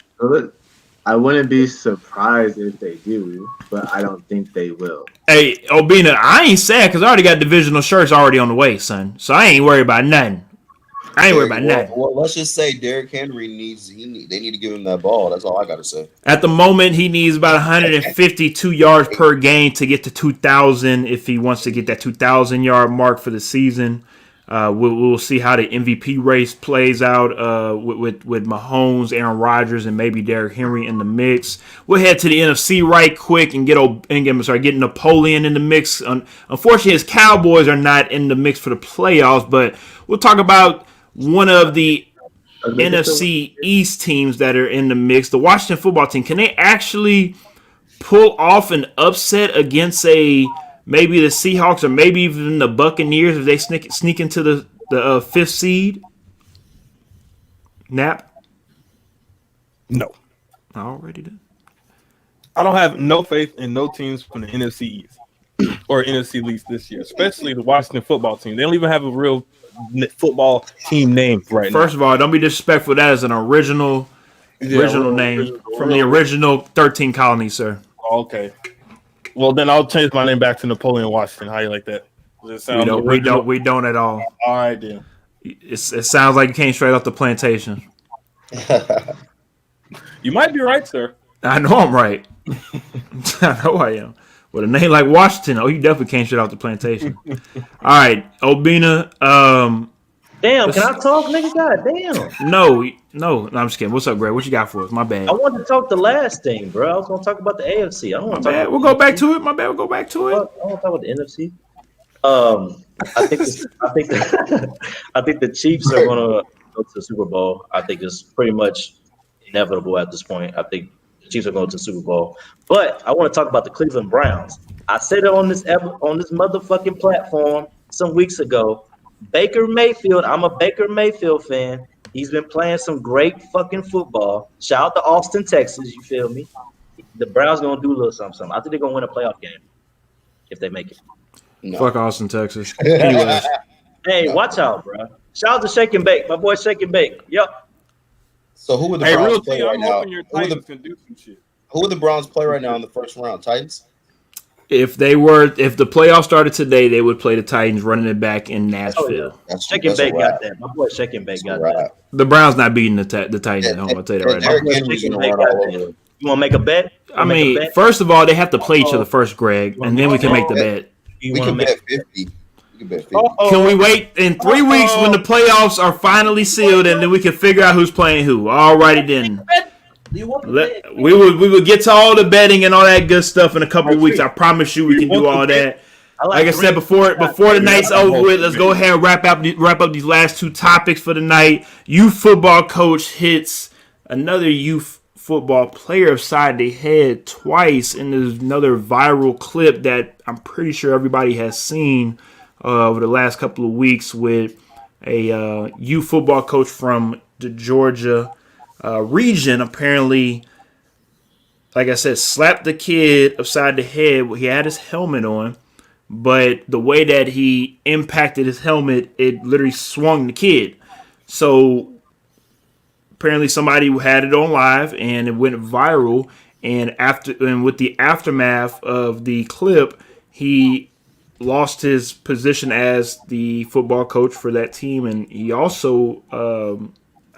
E: I wouldn't be surprised if they do, but I don't think they will.
B: Hey, Obina, I ain't sad because I already got divisional shirts already on the way, son. So I ain't worried about nothing.
A: Well, let's just say Derrick Henry they need to give him that ball. That's all I got to say.
B: At the moment, he needs about 152 yards per game to get to 2,000 if he wants to get that 2,000-yard mark for the season. We'll see how the MVP race plays out with Mahomes, Aaron Rodgers, and maybe Derrick Henry in the mix. We'll head to the NFC right quick and get Napoleon in the mix. Unfortunately, his Cowboys are not in the mix for the playoffs, but we'll talk about one of the NFC East teams that are in the mix, the Washington football team. Can they actually pull off an upset against maybe the Seahawks or maybe even the Buccaneers if they sneak into the fifth seed? Nap?
C: No.
B: Already done.
C: I don't have no faith in no teams from the NFC East or NFC East this year, especially the Washington football team. They don't even have a real football team name right now.
B: First of all, don't be disrespectful. That is an original name from the original 13 colonies, sir.
C: Okay. Well, then I'll change my name back to Napoleon Washington. How you like that?
B: We don't at all.
C: All right, then.
B: It sounds like you came straight off the plantation.
C: You might be right, sir.
B: I know I'm right. I know I am. With a name like Washington, you definitely came straight off the plantation. All right, Obina.
D: Damn, can I talk, nigga? God damn.
B: No, I'm just kidding. What's up, Greg? What you got for us? My bad.
D: I wanted to talk the last thing, bro. I was going to talk about the AFC. I don't want to talk.
B: We'll go back to it. My bad. We'll go back to it.
D: I want to talk about the NFC. I think the Chiefs are going to go to the Super Bowl. I think it's pretty much inevitable at this point. I think the Chiefs are going to the Super Bowl. But I want to talk about the Cleveland Browns. I said it on this motherfucking platform some weeks ago. Baker Mayfield. I'm a Baker Mayfield fan. He's been playing some great fucking football. Shout out to Austin, Texas. You feel me? The Browns going to do a little something. I think they're going to win a playoff game if they make it.
B: No. Fuck Austin, Texas. Anyways.
D: Hey, watch out, bro. Shout out to Shake and Bake. My boy Shake and Bake. Yep.
A: So who would the Browns play right
C: I'm
A: now?
C: hoping your Titans can do some shit.
A: Who would the Browns play right now in the first round? Titans?
B: If the playoffs started today, they would play the Titans running it back in Nashville.
D: Shake and Bake got that. My boy Shake and Bake got that.
B: The Browns not beating the Titans at home. I'll tell you that right now.
D: You want to make a bet?
B: First of all, they have to play each other first, Greg, and then we can make the bet.
A: We can bet 50.
B: Can we wait in 3 weeks when the playoffs are finally sealed, and then we can figure out who's playing who? Alrighty then. We will get to all the betting and all that good stuff in a couple of weeks. I promise you, we can do all that. Like I said before the night's over with, let's go ahead and wrap up these last two topics for the night. Youth football coach hits another youth football player upside the head twice in another viral clip that I'm pretty sure everybody has seen over the last couple of weeks with a youth football coach from Georgia region apparently, like I said, slapped the kid upside the head. He had his helmet on, but the way that he impacted his helmet, it literally swung the kid. So apparently somebody had it on live and it went viral. And with the aftermath of the clip, he lost his position as the football coach for that team, and he also,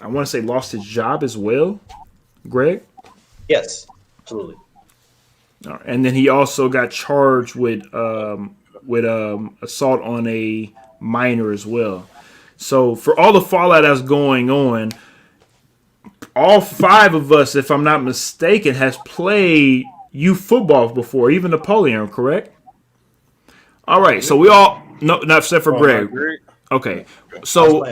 B: I want to say, lost his job as well. Greg?
D: Yes, absolutely.
B: And then he also got charged with assault on a minor as well. So for all the fallout that's going on, all five of us, if I'm not mistaken, has played youth football before, even Napoleon, correct? All right, so we all no, not except for Greg. Okay, so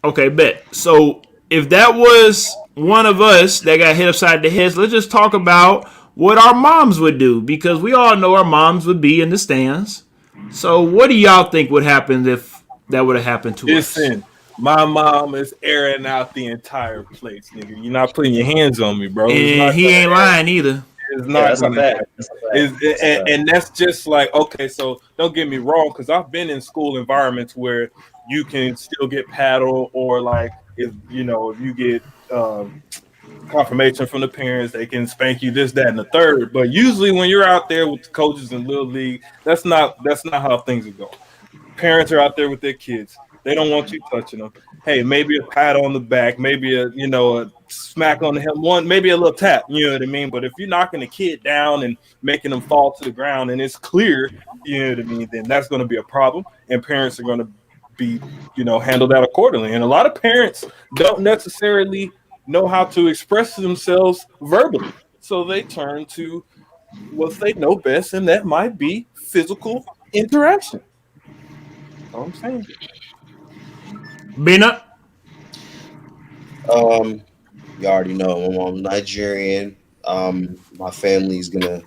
B: okay, bet. So if that was one of us that got hit upside the head, let's just talk about what our moms would do, because we all know our moms would be in the stands. So what do y'all think would happen if that would have happened to us?
C: Listen, my mom is airing out the entire place, nigga. You're not putting your hands on me, bro.
B: And he ain't lying either.
C: It's not and that's just like, okay, so don't get me wrong, because I've been in school environments where you can still get paddled, or like if you get confirmation from the parents, they can spank you, this, that, and the third. But usually when you're out there with the coaches in Little League, that's not how things are going. Parents are out there with their kids. They don't want you touching them. Hey, maybe a pat on the back, maybe a smack on the head, maybe a little tap, you know what I mean? But if you're knocking the kid down and making them fall to the ground and it's clear, you know what I mean, then that's going to be a problem, and parents are going to be, handle that accordingly. And a lot of parents don't necessarily know how to express themselves verbally, so they turn to what they know best, and that might be physical interaction. That's all I'm saying.
B: Bina?
A: You already know I'm Nigerian. My family's gonna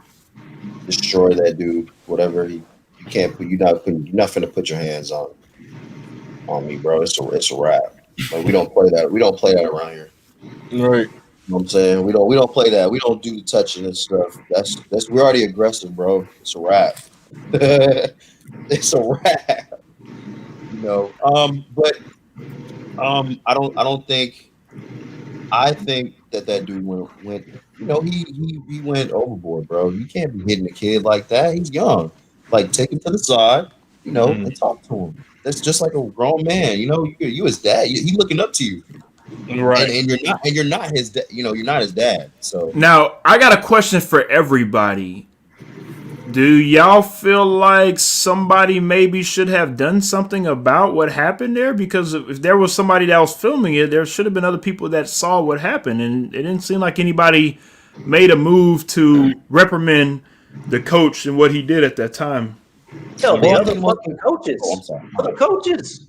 A: destroy that dude. Whatever you're not finna put your hands on me, bro. It's a wrap. Like, we don't play that. We don't play that around here.
C: Right.
A: You know what I'm saying? We don't play that. We don't do the touching and stuff. That's we're already aggressive, bro. It's a wrap. It's a wrap. But I think that dude went he went overboard, bro. You can't be hitting a kid like that. He's young. Like, take him to the side, and talk to him. That's just like a grown man. You his dad. He looking up to you.
C: Right.
A: And you're not his dad. You're not his dad. So
B: now I got a question for everybody. Do y'all feel like somebody maybe should have done something about what happened there? Because if there was somebody that was filming it, there should have been other people that saw what happened, and it didn't seem like anybody made a move to reprimand the coach and what he did at that time.
D: Hell, the other fucking coaches. Other coaches.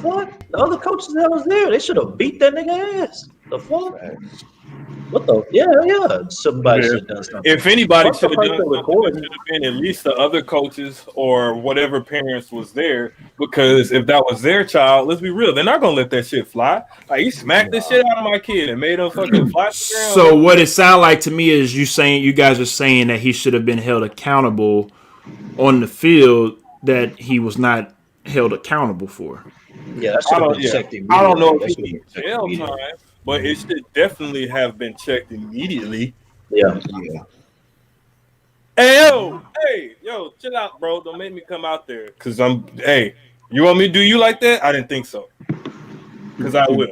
D: What? The other coaches that was there, they should have beat that nigga ass. The fuck? What the? Yeah. Somebody should have done something.
C: If anybody should have done something, it should have been at least the other coaches or whatever parents was there. Because if that was their child, let's be real, they're not gonna let that shit fly. Like, he smacked the shit out of my kid and made him fucking fly.
B: So what it sounded like to me is you guys are saying that he should have been held accountable on the field that he was not held accountable for.
D: Yeah, that should have been checked immediately.
C: I don't know if he needs jail time, but it should definitely have been checked immediately.
D: Yeah.
C: Hey, yo, chill out, bro. Don't make me come out there. Cause you want me to do you like that? I didn't think so. Cause I will.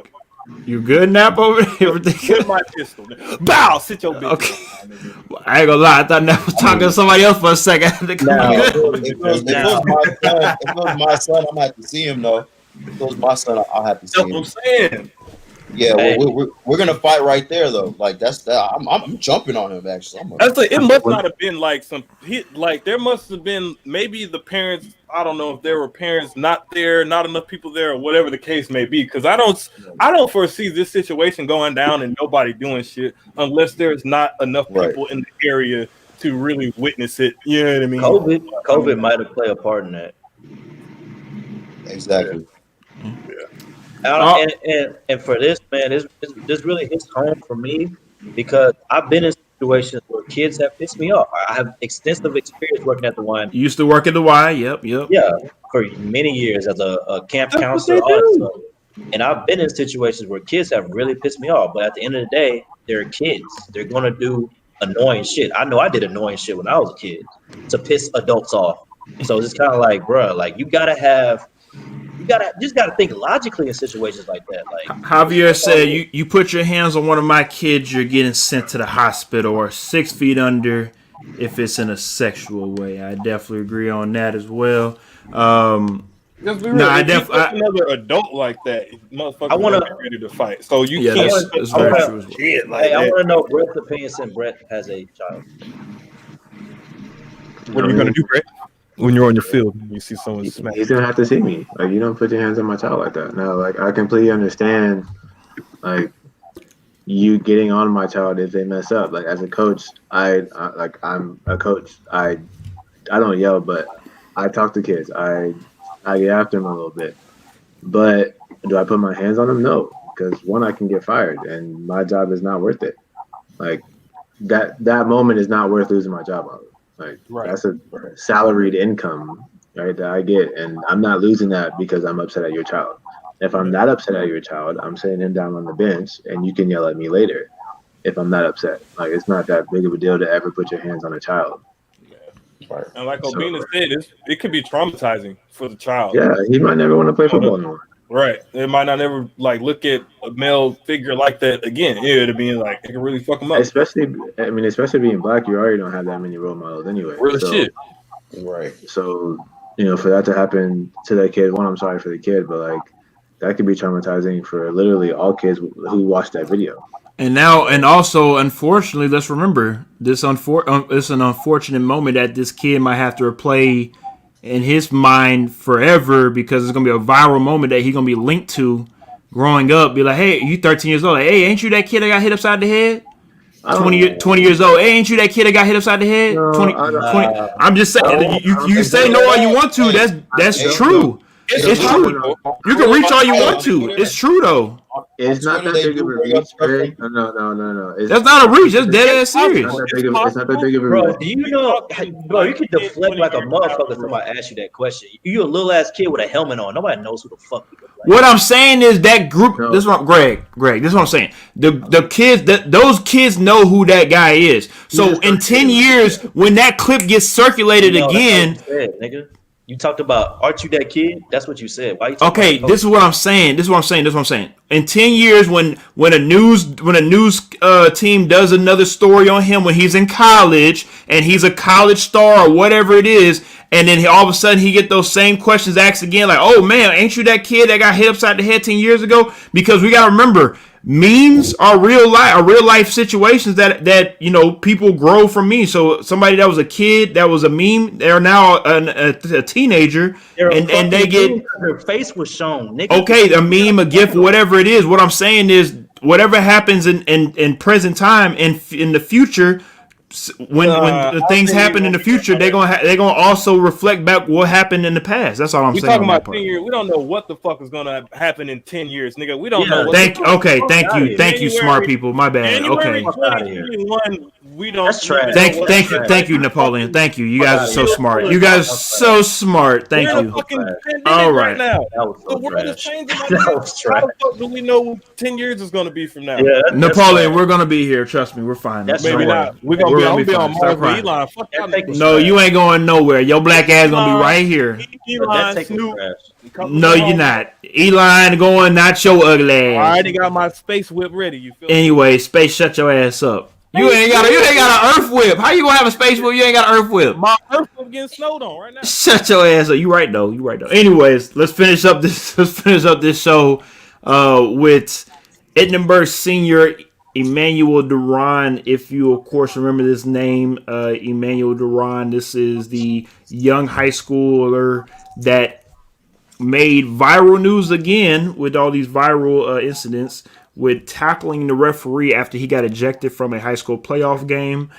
B: You good, Nap, over there? Everything
C: with my pistol. Bow, sit your bitch.
B: Okay. I ain't gonna lie, I thought Nap was talking to somebody else for a second.
A: If it was my son, I'm gonna have to see him though. If it was my son, I'll have to see him.
C: That's what I'm saying.
A: Yeah, we're gonna fight right there though. Like, that's that. I'm jumping on him actually.
C: It must not have been like some hit. Like, there must have been maybe the parents. I don't know if there were parents not there, not enough people there, or whatever the case may be. Because I don't foresee this situation going down and nobody doing shit unless there's not enough people in the area to really witness it. You know what I mean?
D: COVID might have played a part in that.
A: Exactly.
C: Yeah.
D: And for this, man, this really hits home for me because I've been in situations where kids have pissed me off. I have extensive experience working at the Y.
B: You used to work at the Y. Yep.
D: Yeah, for many years as a camp
C: That's
D: counselor,
C: what they
D: all that
C: do.
D: stuff. And I've been in situations where kids have really pissed me off. But at the end of the day, they're kids. They're gonna do annoying shit. I know I did annoying shit when I was a kid to piss adults off. So it's kind of like, bro, like you just gotta think logically in situations like that. Like
B: Javier said, you put your hands on one of my kids, you're getting sent to the hospital or 6 feet under if it's in a sexual way. I definitely agree on that as well.
C: Just be real. If you touch another adult like that, motherfucker, I want to be ready to fight. So you can't.
D: I want to know Brett's opinion since Brett has a child.
C: What are you gonna do, Brett? When you're on your field, and you see someone smack.
E: He's gonna have to see me. Like, you don't put your hands on my child like that. No, like I completely understand. Like, you getting on my child if they mess up. Like, as a coach, I'm a coach. I don't yell, but I talk to kids. I get after them a little bit. But do I put my hands on them? No, because one, I can get fired, and my job is not worth it. Like, that moment is not worth losing my job on. Like, that's a salaried income, right, that I get, and I'm not losing that because I'm upset at your child. If I'm not upset at your child, I'm sitting him down on the bench, and you can yell at me later if I'm not upset. Like, it's not that big of a deal to ever put your hands on a child.
C: Right. And like Obina said, it could be traumatizing for the child.
E: Yeah, he might never want to play football anymore.
C: Right. They might not ever look at a male figure like that again. Yeah, to be like, it can really fuck him up.
E: Especially being black, you already don't have that many role models anyway.
C: Real shit.
A: Right.
E: So, for that to happen to that kid, one, I'm sorry for the kid, but like that could be traumatizing for literally all kids who watch that video.
B: And also, unfortunately, let's remember it's an unfortunate moment that this kid might have to replay in his mind forever because it's gonna be a viral moment that he's gonna be linked to growing up. Be like, hey, you 13 years old. Like, hey, ain't you that kid that got hit upside the head? 20 years old. Hey, ain't you that kid that got hit upside the head?
E: No,
B: 20. I'm just saying. You say no all you want to. That's true. It's true. You can reach all you want to. It's true though.
E: It's not that big of a reach, Greg. No.
B: That's not a reach. That's dead ass serious.
E: It's not that big of a reach.
D: Bro, do you know, you can deflect like a motherfucker if somebody asks you that question. You a little ass kid with a helmet on. Nobody knows who the fuck you look like.
B: What I'm saying is that group. No. This is what Greg. This is what I'm saying. The kids, those kids know who that guy is. So in 10 years, when that clip gets circulated again,
D: that's what you said, nigga. You talked about, aren't you that kid? That's what you said. Why you
B: okay, this is what I'm saying. In 10 years, when a news team does another story on him when he's in college and he's a college star or whatever it is, and then all of a sudden he get those same questions asked again, like, oh man, ain't you that kid that got hit upside the head 10 years ago? Because we gotta remember, memes are real life situations that people grow from memes. So somebody that was a kid that was a meme, they're now a teenager, and they get
D: their face was shown. Nigga.
B: Okay, a meme, a GIF, whatever it is. What I'm saying is, whatever happens in present time and in the future. When things happen in the future, they're gonna also reflect back what happened in the past. That's all I'm saying.
C: We talking about 10 years. We don't know what the fuck is gonna happen in 10 years, nigga. We don't know.
B: Thank you, smart people. My bad. Okay.
C: 2021, we don't.
D: That's trash.
B: Thank you, Napoleon. Thank you. You guys are so smart. You guys are so smart. Thank you. All right.
D: That was so
C: the world is changing.
D: That was trash.
C: How the fuck do we know what 10 years is gonna be from now?
D: Yeah,
B: Napoleon, we're gonna be here. Trust me, we're fine.
C: Maybe not. We're gonna be on Mars with Elon. Fuck
B: no, you ain't going nowhere. Your black ass gonna be right here.
C: Elon, Snoop.
B: No, you're not. Elon going, not your ugly ass.
C: I already got my space whip ready. You feel
B: anyway, space, shut your ass up. You ain't got an earth whip. How you gonna have a space whip? You ain't got an earth whip.
C: My earth whip getting snowed on right now.
B: Shut your ass up. You right though. Anyways, let's finish up this show with Edinburg senior Emmanuel Duron. If you, of course, remember this name, Emmanuel Duron. This is the young high schooler that made viral news again with all these viral incidents with tackling the referee after he got ejected from a high school playoff game.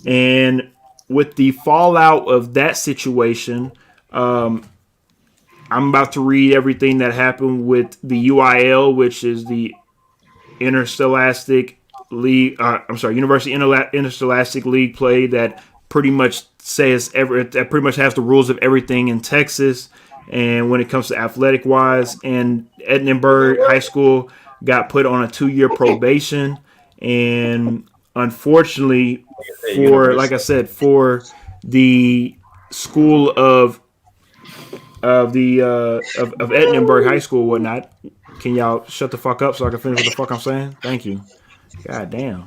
B: And with the fallout of that situation, I I'm about to read everything that happened with the UIL, which is the Interscholastic League. University Interscholastic League play that pretty much that pretty much has the rules of everything in Texas. And when it comes to athletic wise, and Edinburg High School got put on a 2-year probation, and unfortunately, for the school of Edinburg High School and whatnot, can y'all shut the fuck up so I can finish what the fuck I'm saying? Thank you. God damn.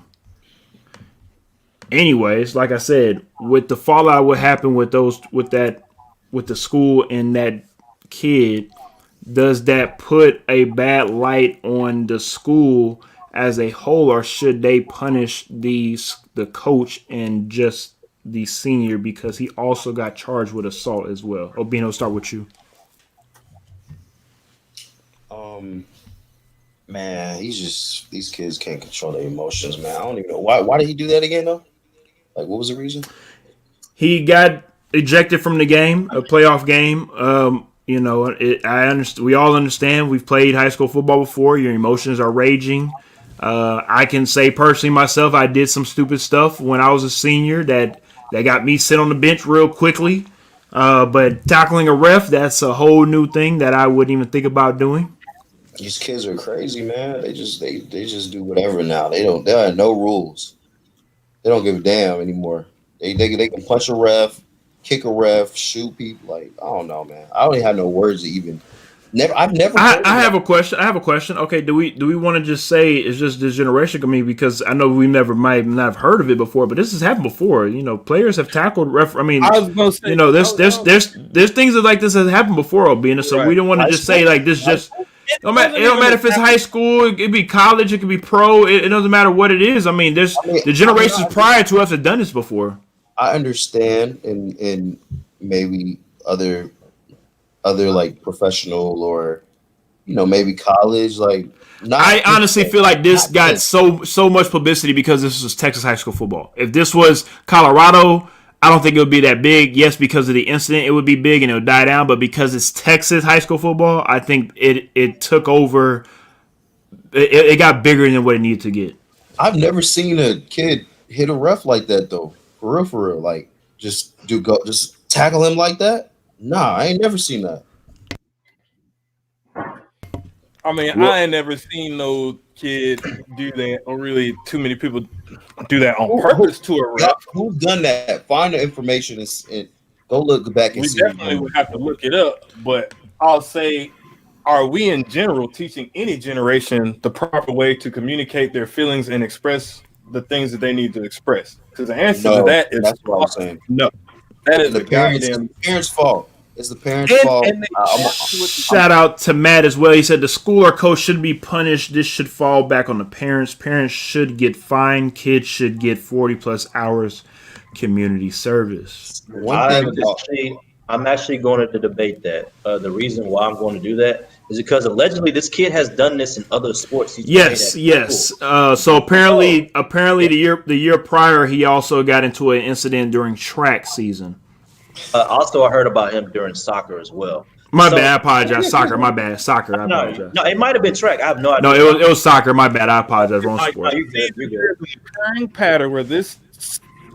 B: Anyways, like I said, with the fallout, what happened with the school and that kid, does that put a bad light on the school as a whole, or should they punish the coach and just the senior because he also got charged with assault as well? Obino, start with you.
A: Man, these kids can't control their emotions, man. I don't even know why did he do that again though? Like, what was the reason?
B: He got ejected from the game, a playoff game. I understand. We all understand. We've played high school football before. Your emotions are raging. I can say personally myself, I did some stupid stuff when I was a senior that got me sit on the bench real quickly. But tackling a ref, that's a whole new thing that I wouldn't even think about doing.
A: These kids are crazy, man. They just do whatever now. There are no rules. They don't give a damn anymore. They can punch a ref, kick a ref, shoot people. Like, I don't know, man. I don't even have no words to even. I've never.
B: I have a question. Okay, do we want to just say it's just this generation? I mean, because I know we might not have heard of it before, but this has happened before. Players have tackled ref. I mean, I was gonna say, there's things that like this has happened before, Obina. So right. We don't want to just say like this. Just it don't matter if it's high school, it could be college, it could be pro. It doesn't matter what it is. I mean, the generations prior to us have done this before.
A: I understand, and maybe other like professional or maybe college, like
B: I honestly feel like this got so much publicity because this was Texas high school football. If this was Colorado, I don't think it would be that big. Yes, because of the incident it would be big and it would die down, but because it's Texas high school football, I think it took over. It got bigger than what it needed to get.
A: I've never seen a kid hit a ref like that though. For real. Like just tackle him like that? Nah, I ain't never seen that.
C: I mean, I ain't never seen no kid do that, or really too many people do that on purpose to a ref.
A: Who's done that? Find the information and go look back and see.
C: We definitely would have to look it up, but I'll say, are we in general teaching any generation the proper way to communicate their feelings and express the things that they need to express? Because the answer to that is
A: that's what I'm saying.
C: No. That is
A: the parents' fault. It's the parents' fault.
B: Shout out to Matt as well. He said the school or coach should be punished. This should fall back on the parents. Parents should get fined. Kids should get 40+ hours community service.
D: I'm actually going to debate that. The reason why I'm going to do that is because allegedly this kid has done this in other sports.
B: Yes. So apparently the year prior he also got into an incident during track season.
D: Also, I heard about him during soccer as well.
B: My bad. I apologize. Soccer. My bad. Soccer. I apologize.
D: No, it might have been track. I have no idea.
B: No, it was soccer. My bad. I apologize. Wrong sport.
C: There's a recurring pattern where this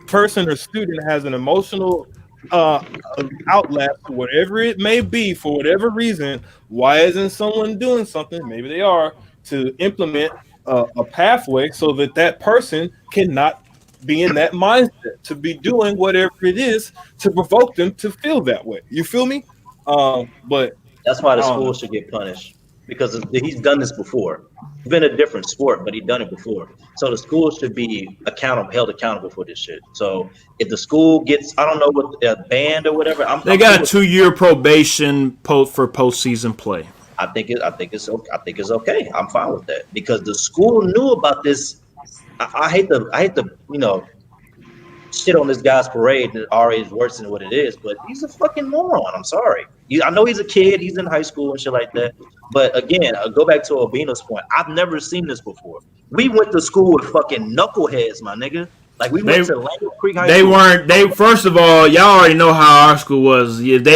C: person or student has an emotional outlet for whatever it may be, for whatever reason. Why isn't someone doing something? Maybe they are, to implement a pathway so that person cannot be in that mindset, to be doing whatever it is to provoke them to feel that way. You feel me? But
D: that's why the school should get punished, because he's done this before. It's been a different sport, but he's done it before. So the school should be held accountable for this shit. So if the school gets, I don't know, what banned or whatever,
B: they got a 2-year probation for postseason play.
D: I think it's okay. I'm fine with that because the school knew about this. I hate to shit on this guy's parade that already is worse than what it is, but he's a fucking moron. I'm sorry. I know he's a kid. He's in high school and shit like that. But again, I'll go back to Albino's point. I've never seen this before. We went to school with fucking knuckleheads, my nigga. Like we went to Langley Creek High
B: They
D: School.
B: weren't. They first of all, y'all already know how our school was. If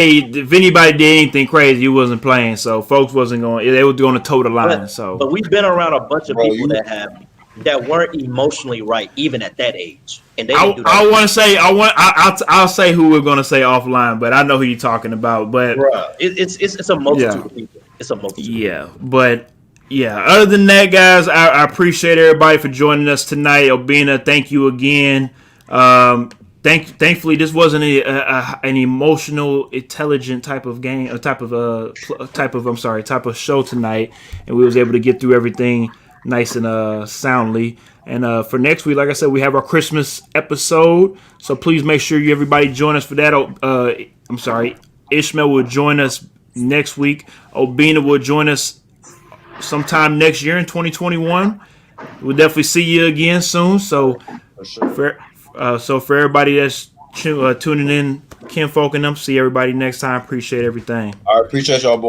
B: anybody did anything crazy, you wasn't playing. So folks wasn't going. They were going to toe the line.
D: But we've been around a bunch of people that weren't emotionally right, even at that age. And they didn't do that.
B: I want to say I'll say who we're going to say offline, but I know who you're talking about. But
D: it's a multitude of people. It's a multitude.
B: Yeah, but. Yeah, other than that, guys, I appreciate everybody for joining us tonight. Obina, thank you again. Thankfully, this wasn't an emotional, intelligent type of game, type of show tonight, and we was able to get through everything nice and soundly. And for next week, like I said, we have our Christmas episode, so please make sure everybody join us for that. Ishmael will join us next week. Obina will join us sometime next year in 2021. We'll definitely see you again soon. So, for everybody that's tuning in, Kinfolk and Nem, see everybody next time. Appreciate everything.
A: I appreciate y'all, boys.